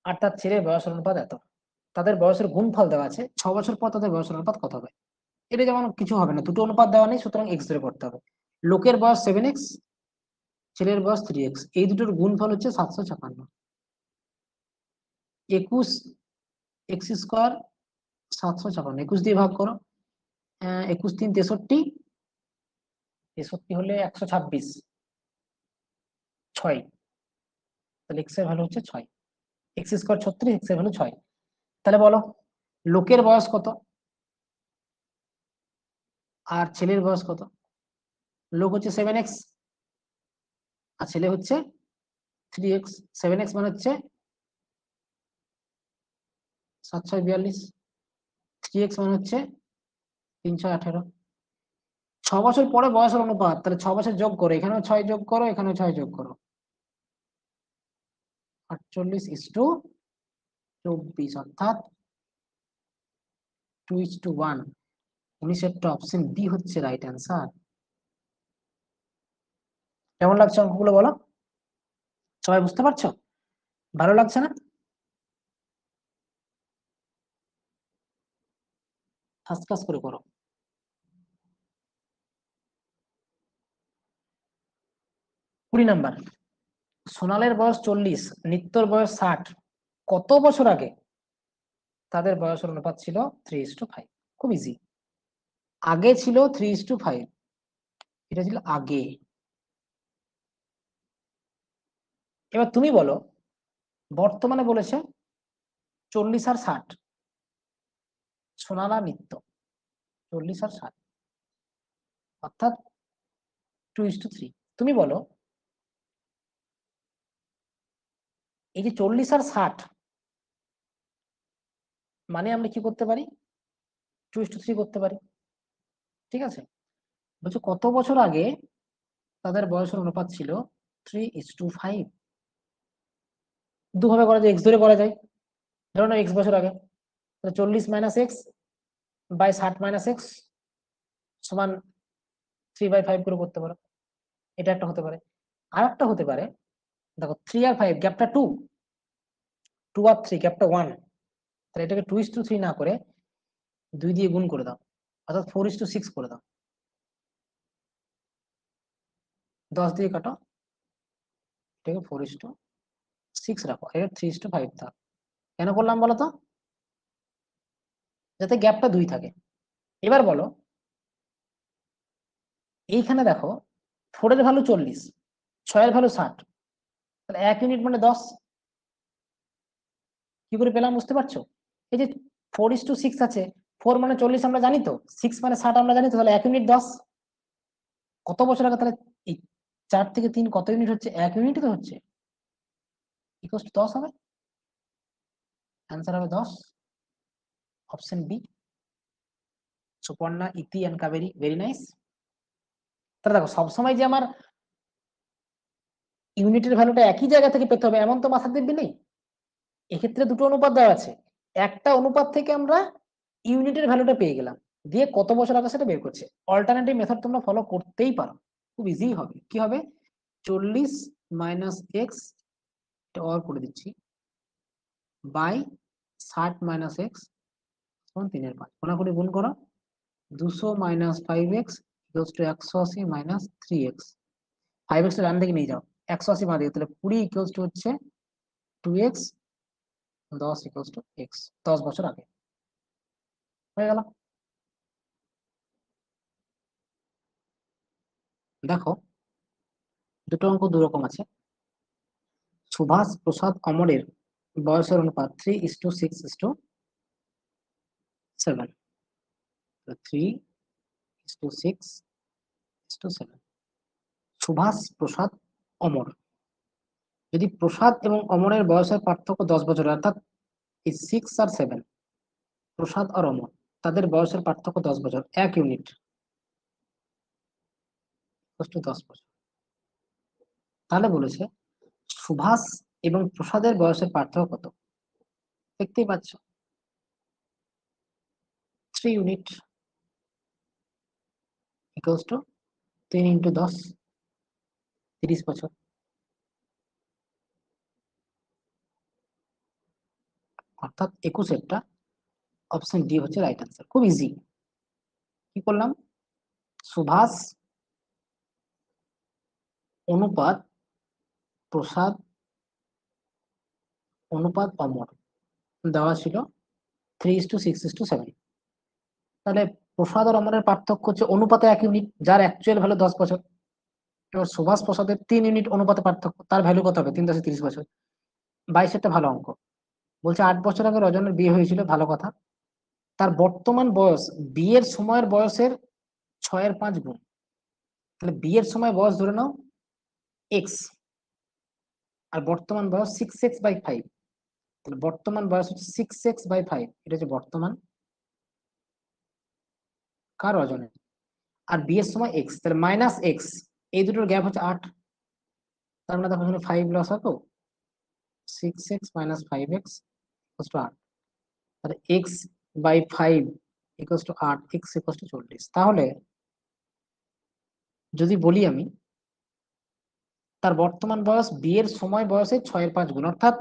আর তার ছেলের বয়সের অনুপাত এত, তাদের বয়সের গুণফল দেওয়া আছে, 6 বছর পর তাদের বয়সের অনুপাত কত হবে? এটা যেমন কিছু হবে না, দুটো অনুপাত দেওয়া নেই, সুতরাং এক্স ধরে করতে হবে। লোকের বয়স 7x, ছেলের বয়স 3x, এই দুটোর গুণফল হচ্ছে 756। 21x², 756, 21 দিয়ে ভাগ করো। 21×3 = 63, 63 হলে 126, 6, তাহলে এক্স এর ভ্যালু হচ্ছে 6। x² 36, এক্স এর ভ্যালু 6। তাহলে বলো লোকের বয়স কত আর ছেলের বয়স কত? লোক হচ্ছে 7x আর ছেলে হচ্ছে 3x। 7x মানে হচ্ছে 7×6 = 42, 3x মানে হচ্ছে 3×6 = 18। 6 বছর পরে বয়সের অনুপাত, তাহলে 6 বছর যোগ করো, এখানেও 6 যোগ করো, এখানেও 6 যোগ করো, 48:24, অর্থাৎ 2:1। 19 অপশন বি হচ্ছে রাইট অ্যান্সার। কেমন লাগছে অঙ্কগুলো বলো? সবাই বুঝতে পারছো? ভালো লাগছে না? ফার্স্ট ক্লাস করে করো। 20 নাম্বার। সোনালের বয়স 40, নিত্যর বয়স 60, কত বছর আগে তাদের বয়সের অনুপাত ছিল 3:5? খুব ইজি। আগে ছিল 3:5, এটা ছিল আগে। এবার তুমি বলো, বর্তমানে বলেছে 40 আর 60, সোনাল আর নিত্য 40 আর 60, অর্থাৎ 2:3। তুমি বলো এই যে 40 আর 60 মানে আমরা কি করতে পারি? 2:3 করতে পারি। ঠিক আছে, বলছো কত বছর আগে তাদের বয়সের অনুপাত ছিল 3:5? দুভাবে করা যায়, এক্স ধরে করা যায়। ধরো না এক্স বছর আগে, 40 - x বাই 60 - x সমান 3/5 করে করতে পারো। এটা একটা হতে পারে। আর একটা হতে পারে, দেখো 3 আর 5 গ্যাপটা 2, 2 আর 3 গ্যাপটা 1, তাহলে এটাকে 2:3 না করে 2 দিয়ে গুণ করে দাও, অর্থাৎ 4:6 করে দাও। 10 দিয়ে কাটো, এটাকে 4:6 রাখো, এটা 3:5 থাক। কেন করলাম বলো তো? যাতে গ্যাপটা 2 থাকে। এবার বলো এইখানে দেখো 4 এর ভ্যালু 40, 6 এর ভ্যালু 60, তাহলে 1 ইউনিট মানে 10। কি করে পেলাম বুঝতে পারছো? এই যে 4:6 আছে, 4 মানে 40 আমরা জানি তো, 6 মানে 60 আমরা জানি তো, তাহলে 1 ইউনিট 10। কত বছর আগে তাহলে এই 4 থেকে 3 কত ইউনিট হচ্ছে? 1 ইউনিটই তো হচ্ছে, ইকুয়াল টু 10 হবে। অ্যান্সার হবে 10, অপশন বি। সুপর্ণা, ইতি এন্ড কাবেরী, ভেরি নাইস। তাহলে দেখো সবসময় যে আমার ইউনিটের ভ্যালুটা একই জায়গা থেকে পেতে হবে এমন তো মাথার দিব্যি নেই। এক্ষেত্রে দুটো অনুপাত দেওয়া আছে, একটা অনুপাত থেকে আমরা ইউনিটের ভ্যালুটা পেয়ে গেলাম, দিয়ে কত বছর আগে সেটা বের করছে। অল্টারনেটিভ মেথড তোমরা ফলো করতেই পারো, খুব ইজি হবে। কি হবে? 40 - x, এটা অর করে দিচ্ছি, বাই 60 - x সমান 3/5। কোনাকুনি গুণ করো, 200 - 5x equals to 180 - 3x। 5x ডান দিকে নিয়ে যাও, 180 বাঁ দিকে, তাহলে 20 ইকুয়ালস টু হচ্ছে 2x, 10 ইকুয়ালস টু x। 10 বছর আগে হয়ে গেল। দেখো দুটো অঙ্ক দু রকম আছে। সুভাষ প্রসাদ অমরের বয়সের অনুপাত 3:6:7, 3:6:7। সুভাষ, প্রসাদ, অমর। যদি প্রসাদ এবং অমরের বয়সের পার্থক্য 10 বছর, অর্থাৎ এই 6 আর 7, প্রসাদ আর অমর, তাদের বয়সের পার্থক্য 10 বছর, 1 ইউনিট 10 বছর। তাহলে বলেছে সুভাষ এবং প্রসাদের বয়সের পার্থক্য কত? দেখতেই পাচ্ছ, 3 ইউনিট ইকুয়ালস টু 3 ইন্টু 10, 30 বছর। অর্থাৎ 21 অপশন ডি হচ্ছে রাইট আনসার। খুব ইজি। কি করলাম? সুভাষ অনুপাত প্রসাদ অনুপাত অমর দেওয়া ছিল 3:6:7। তাহলে প্রসাদ আর অমরের পার্থক্য হচ্ছে অনুপাতে 1 ইউনিট, যার অ্যাকচুয়াল ভ্যালু 10 বছর। এবার সুভাষ প্রসাদের 3 ইউনিট অনুপাতে পার্থক্য, তার ভ্যালু কত হবে? 3:30 বছর। 22 ভালো অঙ্ক। বলছে 8 বছর আগে রজনের বিয়ে হয়েছিল, ভালো কথা। তার বর্তমান বয়স বিয়ের সময়ের বয়সের 6/5 গুণ। তাহলে বিয়ের সময় বয়স ধরে নাও এক্স, আর বর্তমান বয়স 6x/5। তাহলে বর্তমান বয়স হচ্ছে 6x/5, এটা হচ্ছে বর্তমান কার? রজনের। আর বিয়ের সময় এক্স, তাহলে মাইনাস এক্স, এই দুটোর গ্যাপ হচ্ছে 8। তার মানে দেখো এখানে 5 লস হতো, 6x - 5x = 8। তাহলে x/5 = 8, x = 40। তাহলে যদি বলি আমি, তার বর্তমান বয়স বিয়ের সময় বয়সের 6/5 গুণ। অর্থাৎ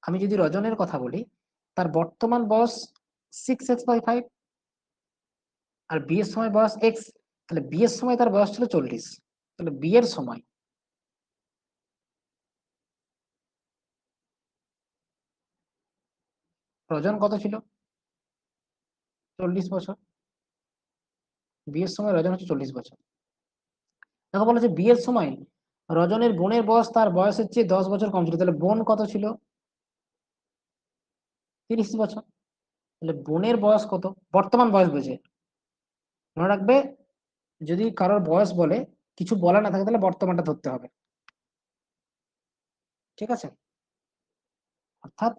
আমি যদি রজনের কথা বলি, তার বর্তমান বয়স 6x/5 আর বিয়ের সময় বয়স এক্স, তাহলে বিয়ের সময় তার বয়স ছিল 40। তাহলে বিয়ের সময় রজন কত ছিল? 40 বছর। বিয়ের সময় রজন হচ্ছে 40 বছর। দেখো বলেছে বিয়ের সময় রজনের বোনের বয়স তার বয়সের চেয়ে 10 বছর কম ছিল। তাহলে বোন কত ছিল? 30 বছর। তাহলে বোনের বয়স কত? বর্তমান বয়স বুঝে মনে রাখবে, যদি কারোর বয়স বলে কিছু বলা না থাকে তাহলে বর্তমানটা ধরতে হবে। ঠিক আছে? অর্থাৎ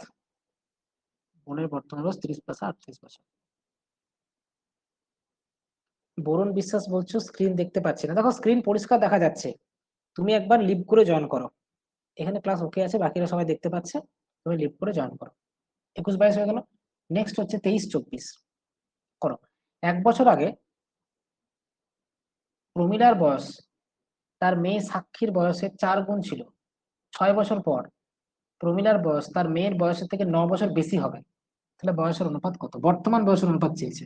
বোনের বর্তমান বয়স 30 + 38 বছর। বরুণ বিশ্বাস বলছো স্ক্রিন দেখতে পাচ্ছি না। দেখো স্ক্রিন পরিষ্কার দেখা যাচ্ছে, তুমি একবার লিভ করে জয়েন করো। এখানে ক্লাস ওকে আছে, বাকিরা সবাই দেখতে পাচ্ছে, তুমি লিভ করে জয়েন করো। 21-22 হয়ে গেল। নেক্সট হচ্ছে 23-24 করো। 1 বছর আগে প্রমিলার বয়স তার মেয়ে সাক্ষীর বয়সের 4 গুণ ছিল। 6 বছর পর প্রমিলার বয়স তার মেয়ের বয়সের থেকে 9 বছর বেশি হবে। তাহলে বয়সের অনুপাত কত? বর্তমান বয়সের অনুপাত চেয়েছে।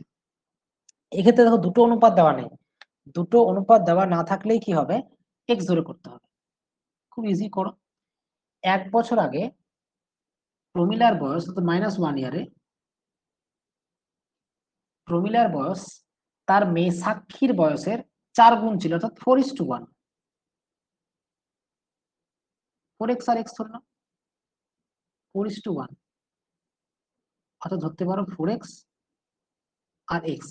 এক্ষেত্রে দেখো দুটো অনুপাত দেওয়া নেই। দুটো অনুপাত দেওয়া না থাকলেই কি হবে? এক্স ধরে করতে হবে। খুব ইজি করো। 1 বছর আগে প্রমিলার বয়স অর্থাৎ -1 ইয়ারে প্রমিলার বয়স তার মেয়ে সাক্ষীর বয়সের 4 গুণ ছিল, অর্থাৎ 4:1। 4x আর x ধরলাম, 4:1, অর্থাৎ ধরতে পারো 4x আর x।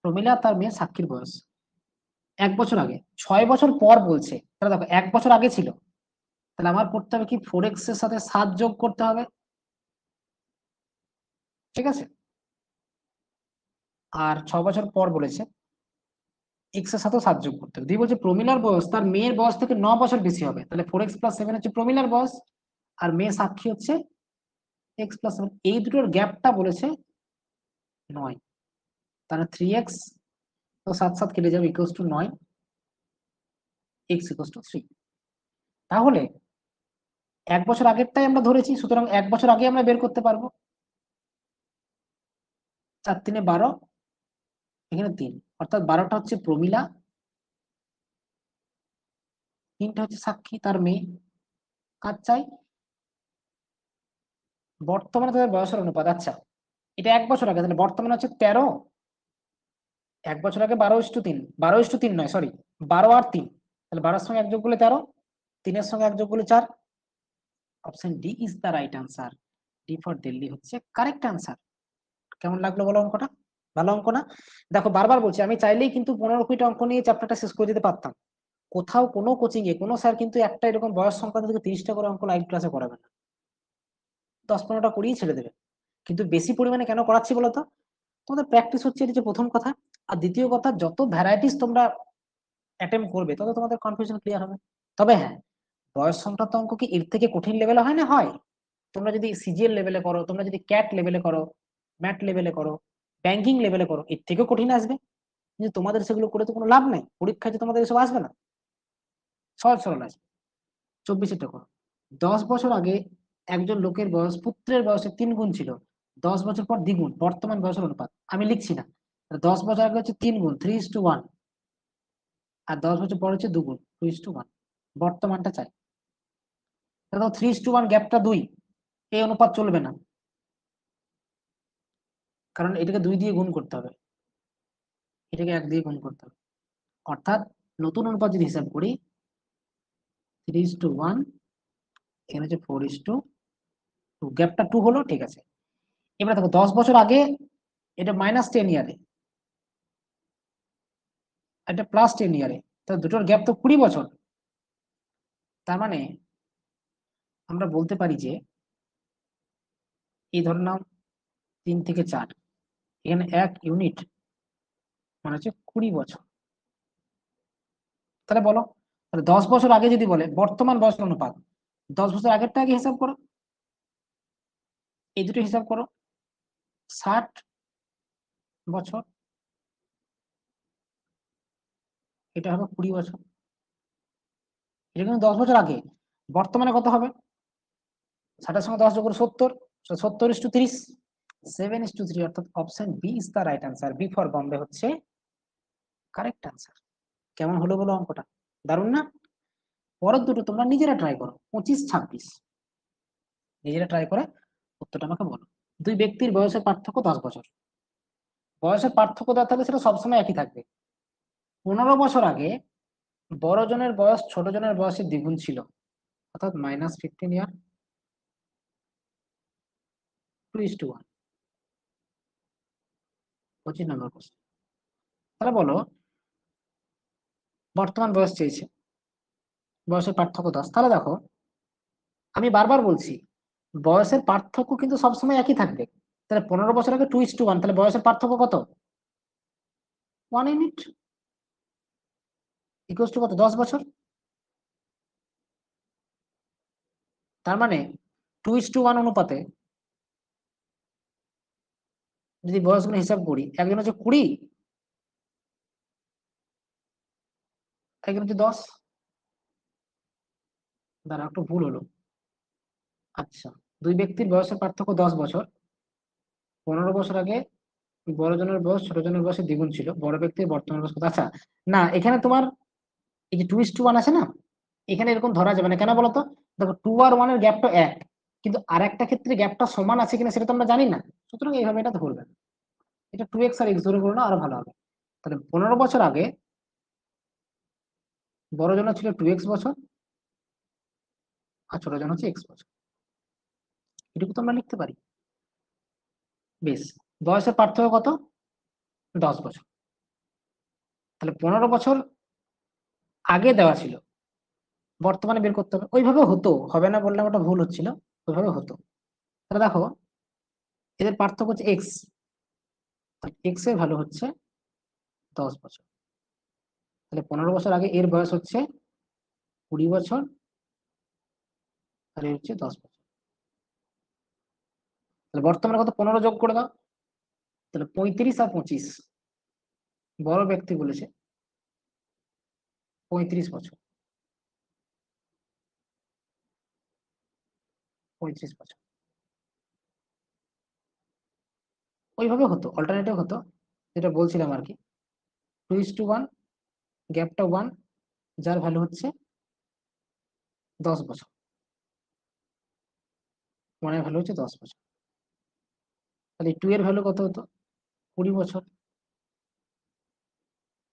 প্রমিলা তার মেয়ে সাক্ষীর বয়স 1 বছর আগে। 6 বছর পর বলছে, তাহলে দেখো 1 বছর আগে ছিল, তাহলে আমার করতে হবে কি 4x এর সাথে 7 যোগ করতে হবে। ঠিক আছে? আর 6 বছর পর বলেছে এক্স এর সাথেও 7 যোগ করতে হবে। দিয়ে বলছে প্রমিলার বয়স তার মেয়ের বয়স থেকে 9 বছর বেশি হবে। তাহলে 4x + 7 হচ্ছে প্রমিলার বয়স, আর মেয়ে সাক্ষী হচ্ছে x + 7। এই দুটোর গ্যাপটা বলেছে 9। তাহলে 3x তো 7 কেটে যাবে, = 9, x = 3। তাহলে 1 বছর আগেরটাই আমরা ধরেছি, সুতরাং 1 বছর আগে আমরা বের করতে পারবো। 4×3 = 12, এখানে 3, অর্থাৎ 12টা হচ্ছে প্রমিলা, 3টা হচ্ছে সাক্ষী তার মেয়ে। কাজ চাই বর্তমানে তাদের বয়সের অনুপাত। আচ্ছা, এটা 1 বছর আগে, তাহলে বর্তমানে হচ্ছে 13। 1 বছর আগে 12:3, 12:3 নয় সরি, 12 আর 3। তাহলে 12-এর সঙ্গে 1 যোগ করলে 13, 3-এর সঙ্গে 1 যোগ করলে 4। Option D is the right answer. D for Delhi হচ্ছে কারেক্ট আনসার। কেমন লাগলো বলো অঙ্কটা? ভালো অঙ্ক না? দেখো বারবার বলছি, আমি চাইলেই কিন্তু 15-20টা অঙ্ক নিয়ে চ্যাপ্টারটা শেষ করে দিতে পারতাম। কোথাও কোনো কোচিং এ কোনো স্যার কিন্তু একটা এরকম বয়স সংক্রান্ত থেকে 30টা করে অঙ্ক লাইভ ক্লাসে করাবে না, 10-15টা করিয়ে ছেড়ে দেবে। কিন্তু বেশি পরিমাণে কেন করাচ্ছি বলতো? তোমাদের প্র্যাকটিস হচ্ছে, এটা যে প্রথম কথা। আর দ্বিতীয় কথা, যত ভ্যারাইটিস তোমরা অ্যাটেম্প করবে তত তোমাদের কনফিউশন ক্লিয়ার হবে। তবে হ্যাঁ, বয়স সংক্রান্ত অঙ্ক কি এর থেকে কঠিন লেভেলে হয় না? হয়। তোমরা যদি সিজিএল লেভেলে করো, তোমরা যদি ক্যাট লেভেলে করো, ম্যাট লেভেলে করো, ব্যাংকিং লেভেলে করো, এর থেকেও কঠিন আসবে। কিন্তু তোমাদের সেগুলো করে তো কোনো লাভ নাই, পরীক্ষায় তো তোমাদের এসব আসবে না, সহজ সরল আসবে। 24 করো। 10 বছর আগে একজন লোকের বয়স পুত্রের বয়সে 3 গুণ ছিল, 10 বছর পর দ্বিগুণ, বর্তমান বয়সের অনুপাত আমি লিখছি না। 10 বছর আগে হচ্ছে 3 গুণ, 3:1, আর 10 বছর পর হচ্ছে 2 গুণ, 2:1। বর্তমানটা চাই। 3:1 গ্যাপটা 2, এই অনুপাত চলবে না, কারণ এটাকে 2 দিয়ে গুণ করতে হবে, এটাকে 1 দিয়ে গুণ করতে হবে। অর্থাৎ নতুন অনুপাত যদি হিসাব করি, 3:1, এখানে হচ্ছে 4:2, গ্যাপটা 2 হলো, ঠিক আছে। এবার দেখো 10 বছর আগে এটা -10 ইয়ারে, এটা +10 ইয়ারে, তো দুটোর গ্যাপ তো 20 বছর। তার মানে আমরা বলতে পারি যে, এই ধরলাম 3 থেকে 4, এখানে 1 ইউনিট মানে হচ্ছে 20 বছর। তাহলে বলো, তাহলে 10 বছর আগে যদি বলে বর্তমান বয়স অনুপাত, 10 বছর আগেরটা আগে হিসাব করো, এই দুটো হিসাব করো। 60 বছর, এটা হবে 20 বছর, এটা কিন্তু 10 বছর আগে। বর্তমানে কত হবে? 60-এর সঙ্গে 10 যোগ করে 70, 70:30, 7:3, অর্থাৎ option B is the right answer. B for Bombay হচ্ছে কারেক্ট আনসার। কেমন হলো বলো অঙ্কটা? দারুণ না? পরের দুটো তোমরা নিজেরা ট্রাই করো, 25-26, নিজেরা ট্রাই করে উত্তরটা আমাকে বলো। দুই ব্যক্তির বয়সের পার্থক্য 10 বছর। বয়সের পার্থক্য দেওয়া থাকলে সেটা সবসময় একই থাকবে। 15 বছর আগে বড় জনের বয়স ছোট জনের বয়সের দ্বিগুণ ছিল, অর্থাৎ -15 ইয়ার, 2:1। 25 নম্বর কোশ্চেন। তাহলে বলো, বর্তমান বয়স চেয়েছে, বয়সের পার্থক্য 10। তাহলে দেখো, আমি বারবার বলছি, বয়সের পার্থক্য কিন্তু সবসময় একই থাকবে। তাহলে 15 বছর আগে 2:1, তাহলে বয়সের পার্থক্য কত? 1 ইউনিট, ইকুয়াল টু কত? 10 বছর। তার মানে 2:1 অনুপাতে যদি বয়সগুলো হিসাব করি, একজন হচ্ছে 20, একজন হচ্ছে 10। দাঁড়া, একটু ভুল হলো। আচ্ছা, দুই ব্যক্তির বয়সের পার্থক্য 10 বছর। 15 বছর আগে বড় জনের বয়স ছোট জনের বয়সের দ্বিগুণ ছিল, বড় ব্যক্তির বর্তমান বয়স কত? আচ্ছা, না, এখানে তোমার এই যে 2:1 আছে না, এখানে এরকম ধরা যাবে না। কেন বলতো? দেখো, 2 আর 1 এর গ্যাপটা 1, কিন্তু আর একটা ক্ষেত্রে গ্যাপটা সমান আছে কিনা সেটা তো আমরা জানি না। সুতরাং এইভাবে এটা ধরবে না। এটা 2x আর x ধরে করলে আরো ভালো হবে। তাহলে 15 বছর আগে বড় জন ছিল 2x বছর, আর ছোট জন হচ্ছে x বছর। এটুকু তো আমরা লিখতে পারি। বেশ, বয়সের পার্থক্য কত? 10 বছর। তাহলে 15 বছর আগে দেওয়া ছিল, বর্তমানে বের করতে হবে। ওইভাবে হতো, হবে না বললাম, ওটা ভুল হচ্ছিল, ওইভাবে হতো। তাহলে দেখো, এদের পার্থক্য হচ্ছে এক্স, এক্স এর ভ্যালু হচ্ছে 10 বছর। তাহলে 15 বছর আগে এর বয়স হচ্ছে 20 বছর, আর এর হচ্ছে 10 বছর। তাহলে বর্তমানে কত? 15 যোগ করে দাও, তাহলে 35 আর 25, বড় ব্যক্তি বলেছে 35 বছর, 35 বছর। ওইভাবে হতো, অল্টারনেটিভ হতো, যেটা বলছিলাম আর কি। 2:1, গ্যাপটা 1, যার ভ্যালু হচ্ছে 10 বছর, 1 এর ভ্যালু হচ্ছে 10 বছর। তাহলে 2 এর ভ্যালু কত হতো? 20 বছর।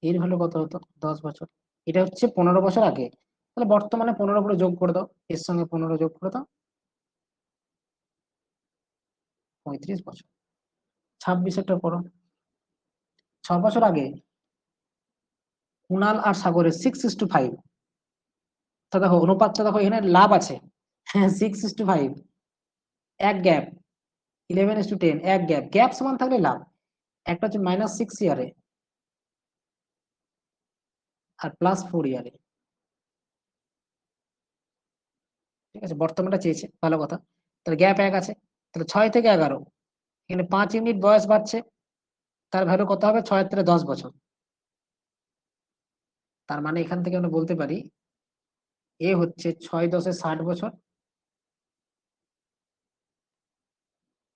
এর ভ্যালু কত হতো? 10 বছর। এটা হচ্ছে 15 বছর আগে। তাহলে বর্তমানে 15 করে যোগ করে দাও, এর সঙ্গে 15 যোগ করে দাও, 35 বছর। 26-এরটা পড়ো। 6 বছর আগে কুণাল আর সাগরের 6:5। তা দেখো অনুপাতটা, দেখো এখানে লাভ আছে, হ্যাঁ, 6:5, এক গ্যাপ, 11:10, এক গ্যাপ, গ্যাপ সমান থাকলে লাভ। একটা হচ্ছে -6 ইয়ারে আর +4 ইয়ারে। ঠিক আছে, বর্তমানটা চেয়েছে, ভালো কথা। তাহলে গ্যাপ 1 আছে, তাহলে 6 থেকে 11, এখানে 5 ইউনিট বয়স বাড়ছে, তার ভ্যালু কত হবে? 6 এর থেকে 10 বছর। তার মানে এখান থেকে আমরা বলতে পারি এ হচ্ছে 6 10 60 বছর,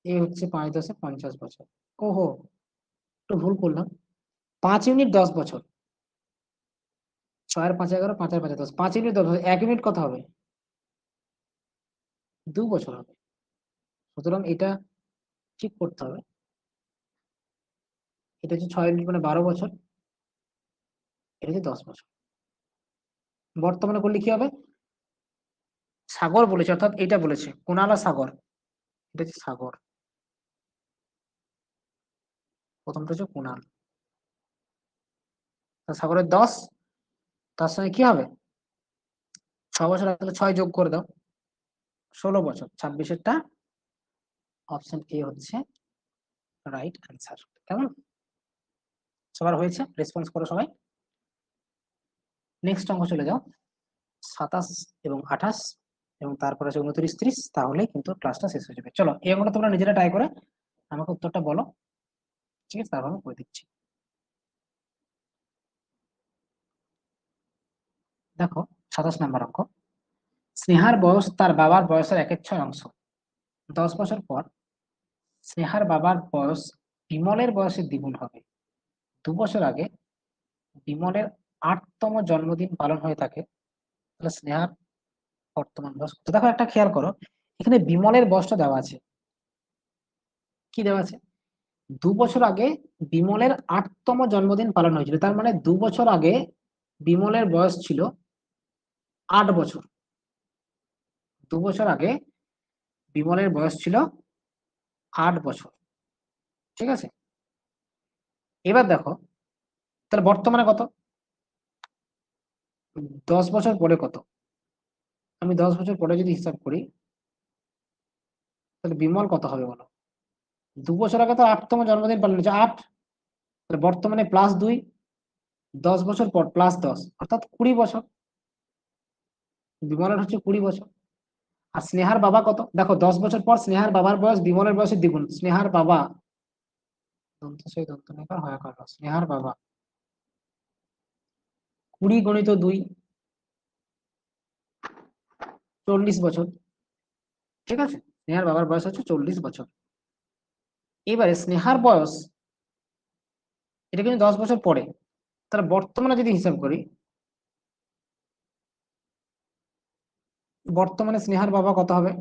এ হচ্ছে 5 10 50 বছর। ওহো, একটু ভুল করলাম। 5 ইউনিট 10 বছর, 6 আর 5 11, 5 আর 5 10, 5 ইউনিট 10 বছর, 1 ইউনিট কত হবে? 2 বছর হবে। সুতরাং এটা ঠিক করতে হবে। এটা হচ্ছে 6 ইউনিট মানে 12 বছর, এটা হচ্ছে 10 বছর। বর্তমানে করলে কি হবে? সাগর বলেছে, অর্থাৎ এটা বলেছে কুণাল আর সাগর, এটা হচ্ছে সাগর, প্রথমটা হচ্ছে কুণাল। সাগরের 10, তার সঙ্গে কি হবে? 6 বছর, তাহলে 6 যোগ করে দাও, 16 বছর। 26-এরটা অপশন এ হচ্ছে রাইট অ্যান্সার। কেমন? সবার হয়েছে? রেসপন্স করো সবাই। নেক্সট অঙ্ক চলে যাও, 27 এবং 28, এবং তারপরে আছে 29 30, তাহলে কিন্তু ক্লাসটা শেষ হয়ে যাবে। চলো এই অঙ্কটা তোমরা নিজেরা ট্রাই করে আমাকে উত্তরটা বলো, ঠিক আছে? তারপর আমি করে দিচ্ছি। দেখো 27 নাম্বার অঙ্ক, স্নেহার বয়স তার বাবার বয়সের 1/6 অংশ। 10 বছর পর স্নেহার বাবার বয়স বিমলের বয়সের দ্বিগুণ হবে। 2 বছর আগে বিমলের 8তম জন্মদিন পালন হয়ে থাকে, তাহলে স্নেহার বর্তমান বয়স কত? দেখো একটা খেয়াল করো, এখানে বিমলের বয়সটা দেওয়া আছে। কি দেওয়া আছে? 2 বছর আগে বিমলের 8তম জন্মদিন পালন হয়েছিল, তার মানে 2 বছর আগে বিমলের বয়স ছিল 8 বছর। 2 বছর আগে বিমলের বয়স ছিল 8 বছর, ঠিক আছে? এবার দেখো, তাহলে বর্তমানে কত? 10 বছর পরে কত? আমি 10 বছর পরে যদি হিসাব করি, তাহলে বিমল কত হবে বলো? 2 বছর আগে তো 8তম জন্মদিন পালন হয়েছে, 8, তাহলে বর্তমানে +2, 10 বছর পর +10, অর্থাৎ 20 বছর। বিমলের হচ্ছে 20 বছর। আর স্নেহার বাবা কত? দেখো 10 বছর পর স্নেহার বাবার বয়স বিমলের বয়সের দ্বিগুণ। স্নেহার বাবা, দন্ত সেই দন্ত নেকার হয়াকার র, স্নেহার বাবা 20 × 2, 40 বছর, ঠিক আছে? স্নেহার বাবার বয়স হচ্ছে 40 বছর। এবারে স্নেহার বয়স, এটা কিন্তু 10 বছর পরে, তাহলে বর্তমানে যদি হিসাব করি, বর্তমানে স্নেহার বাবা কত হবে?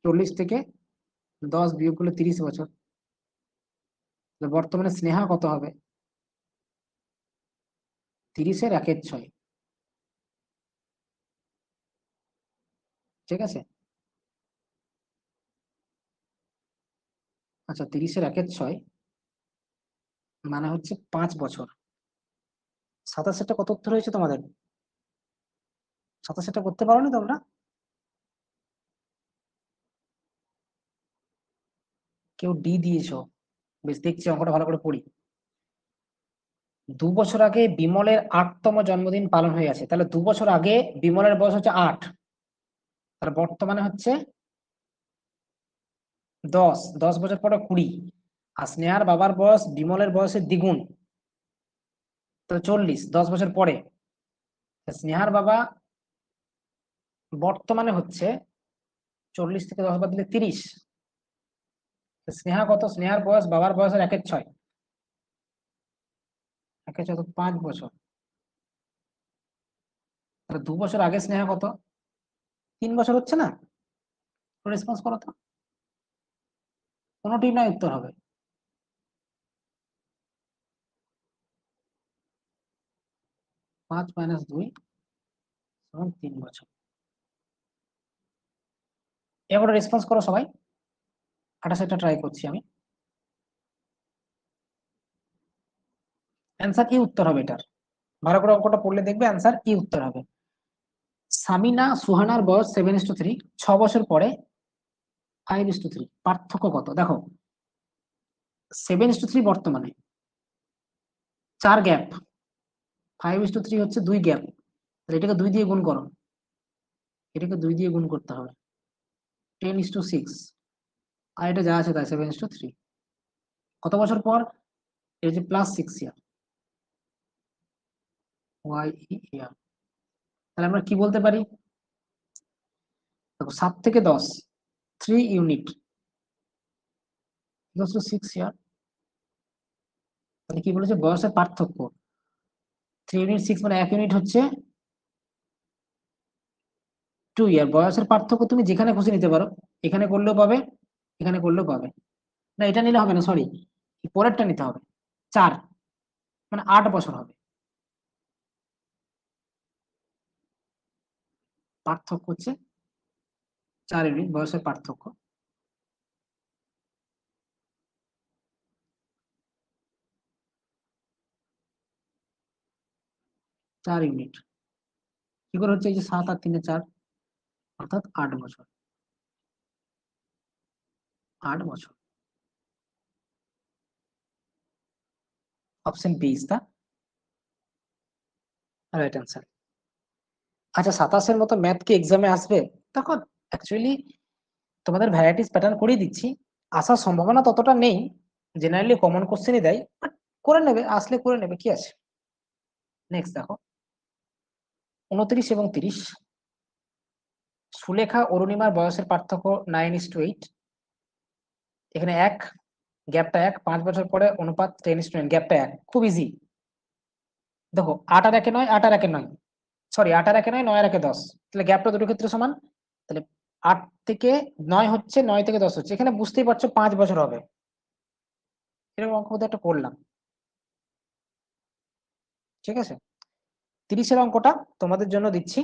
40 থেকে 10 বিয়োগ করলে 30 বছর, বর্তমানে স্নেহা কত হবে? 30-এর 1/6, ঠিক আছে? আচ্ছা, 30-এর 1/6 মানে হচ্ছে 5 বছর। 27-টা কত উত্তর হয়েছে তোমাদের? 27-টা করতে পারোনি তোমরা? কেউ ডি দিয়েছো, বেশ, দেখছি অঙ্কটা ভালো করে পড়ি। 2 বছর আগে বিমলের 8তম জন্মদিন পালন হয়ে আছে, তাহলে 2 বছর আগে বিমলের বয়স হচ্ছে 8, তাহলে বর্তমানে হচ্ছে 10, 10 বছর পরে 20, আর স্নেহার বাবার বয়স বিমলের বয়সের দ্বিগুণ, তাহলে 40, 10 বছর পরে। স্নেহার বাবা বর্তমানে হচ্ছে 40 থেকে 10 বাদ দিলে 30, স্নেহা কত? স্নেহার বয়স বাবার বয়সের 1/6, 1/6 তো 5 বছর, তাহলে 2 বছর আগে স্নেহা কত? 3 বছর হচ্ছে না? রেসপন্স করো তো, কোনোটি নয় উত্তর হবে। 5 - 2 = 3 বছর। এবার রেসপন্স করো সবাই। 28টা ট্রাই করছি আমি। অ্যান্সার কি উত্তর হবে এটার? ভালো করে অঙ্কটা পড়লে দেখবে অ্যান্সার কি উত্তর হবে। সামিনা সুহানার বয়স 7:3, 6 বছর পরে 5:3, পার্থক্য কত? দেখো 7:3 বর্তমানে, 4 গ্যাপ, 5:3 হচ্ছে 2 গ্যাপ, তাহলে এটাকে 2 দিয়ে গুণ করো, এটাকে 2 দিয়ে গুণ করতে হবে, 10:6, আর এটা যা আছে তাই 7:3। কত বছর পর? এই যে +6 ইয়ার, ইয়ার। তাহলে আমরা কি বলতে পারি? দেখো 7 থেকে 10, 3 ইউনিট, 6 ইয়ার। তাহলে কি বলেছে? বয়সের পার্থক্য 3 ইউনিট 6 মানে 1 ইউনিট হচ্ছে 2 ইয়ার। বয়সের পার্থক্য তুমি যেখানে খুশি নিতে পারো, এখানে করলেও পাবে, এখানে করলেও পাবে। না, এটা নিলে হবে না, সরি, পরেরটা নিতে হবে। 4 মানে 8 বছর হবে। পার্থক্য হচ্ছে 4 ইউনিট বয়সের পার্থক্য। চার ইউনিট কি করে হচ্ছে? এই যে 7 আর 3 4, অর্থাৎ 8 বছর। 8 বছর। Option B is the right answer. আচ্ছা, 27-এর মতো ম্যাথ কি এক্সামে আসবে? দেখো অ্যাকচুয়ালি তোমাদের ভ্যারাইটিস প্যাটার্ন করেই দিচ্ছি, আসার সম্ভাবনা ততটা নেই, জেনারেলি কমন কোশ্চেনই দেয়, বাট করে নেবে, আসলে করে নেবে, কি আছে। নেক্সট দেখো 29 এবং 30, সুলেখা অরুণিমার বয়সের পার্থক্য 9:8, এখানে এক, গ্যাপটা 1, 5 বছর পরে অনুপাত 10:9, গ্যাপটা 1, খুব ইজি। দেখো 8 আর 1-এ 9, 8 আর 1-এ 9, সরি 8 আর 1-এ 9, 9 আর 1-এ 10, তাহলে গ্যাপটা দুটো ক্ষেত্রে সমান। তাহলে 8 থেকে 9 হচ্ছে, 9 থেকে 10 হচ্ছে, এখানে বুঝতেই পারছো 5 বছর হবে। এরকম অঙ্ক বোধহয় একটা করলাম, ঠিক আছে। 30-এর অঙ্কটা তোমাদের জন্য দিচ্ছি,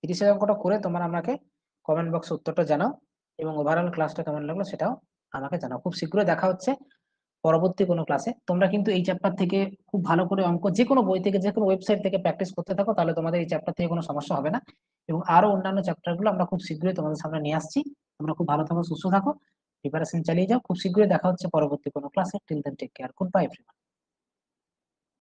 30-এর অঙ্কটা করে তোমরা আমাকে কমেন্ট বক্সে উত্তরটা জানাও, এবং ওভারঅল ক্লাসটা কেমন লাগলো সেটাও আমাকে জানাও। খুব শীঘ্রই দেখা হচ্ছে পরবর্তী কোনো ক্লাসে। তোমরা কিন্তু এই চ্যাপ্টার থেকে খুব ভালো করে অঙ্ক যে কোনো বই থেকে, যে কোনো ওয়েবসাইট থেকে প্র্যাকটিস করতে থাকো, তাহলে তোমাদের এই চ্যাপ্টার থেকে কোনো সমস্যা হবে না। এবং আরো অন্যান্য চ্যাপ্টার গুলো আমরা খুব শীঘ্রই তোমাদের সামনে নিয়ে আসছি। তোমরা খুব ভালো থাকো, সুস্থ থাকো, প্রিপারেশন চালিয়ে যাও। খুব শীঘ্রই দেখা হচ্ছে পরবর্তী কোনো ক্লাসে। Till then take care, good bye everyone.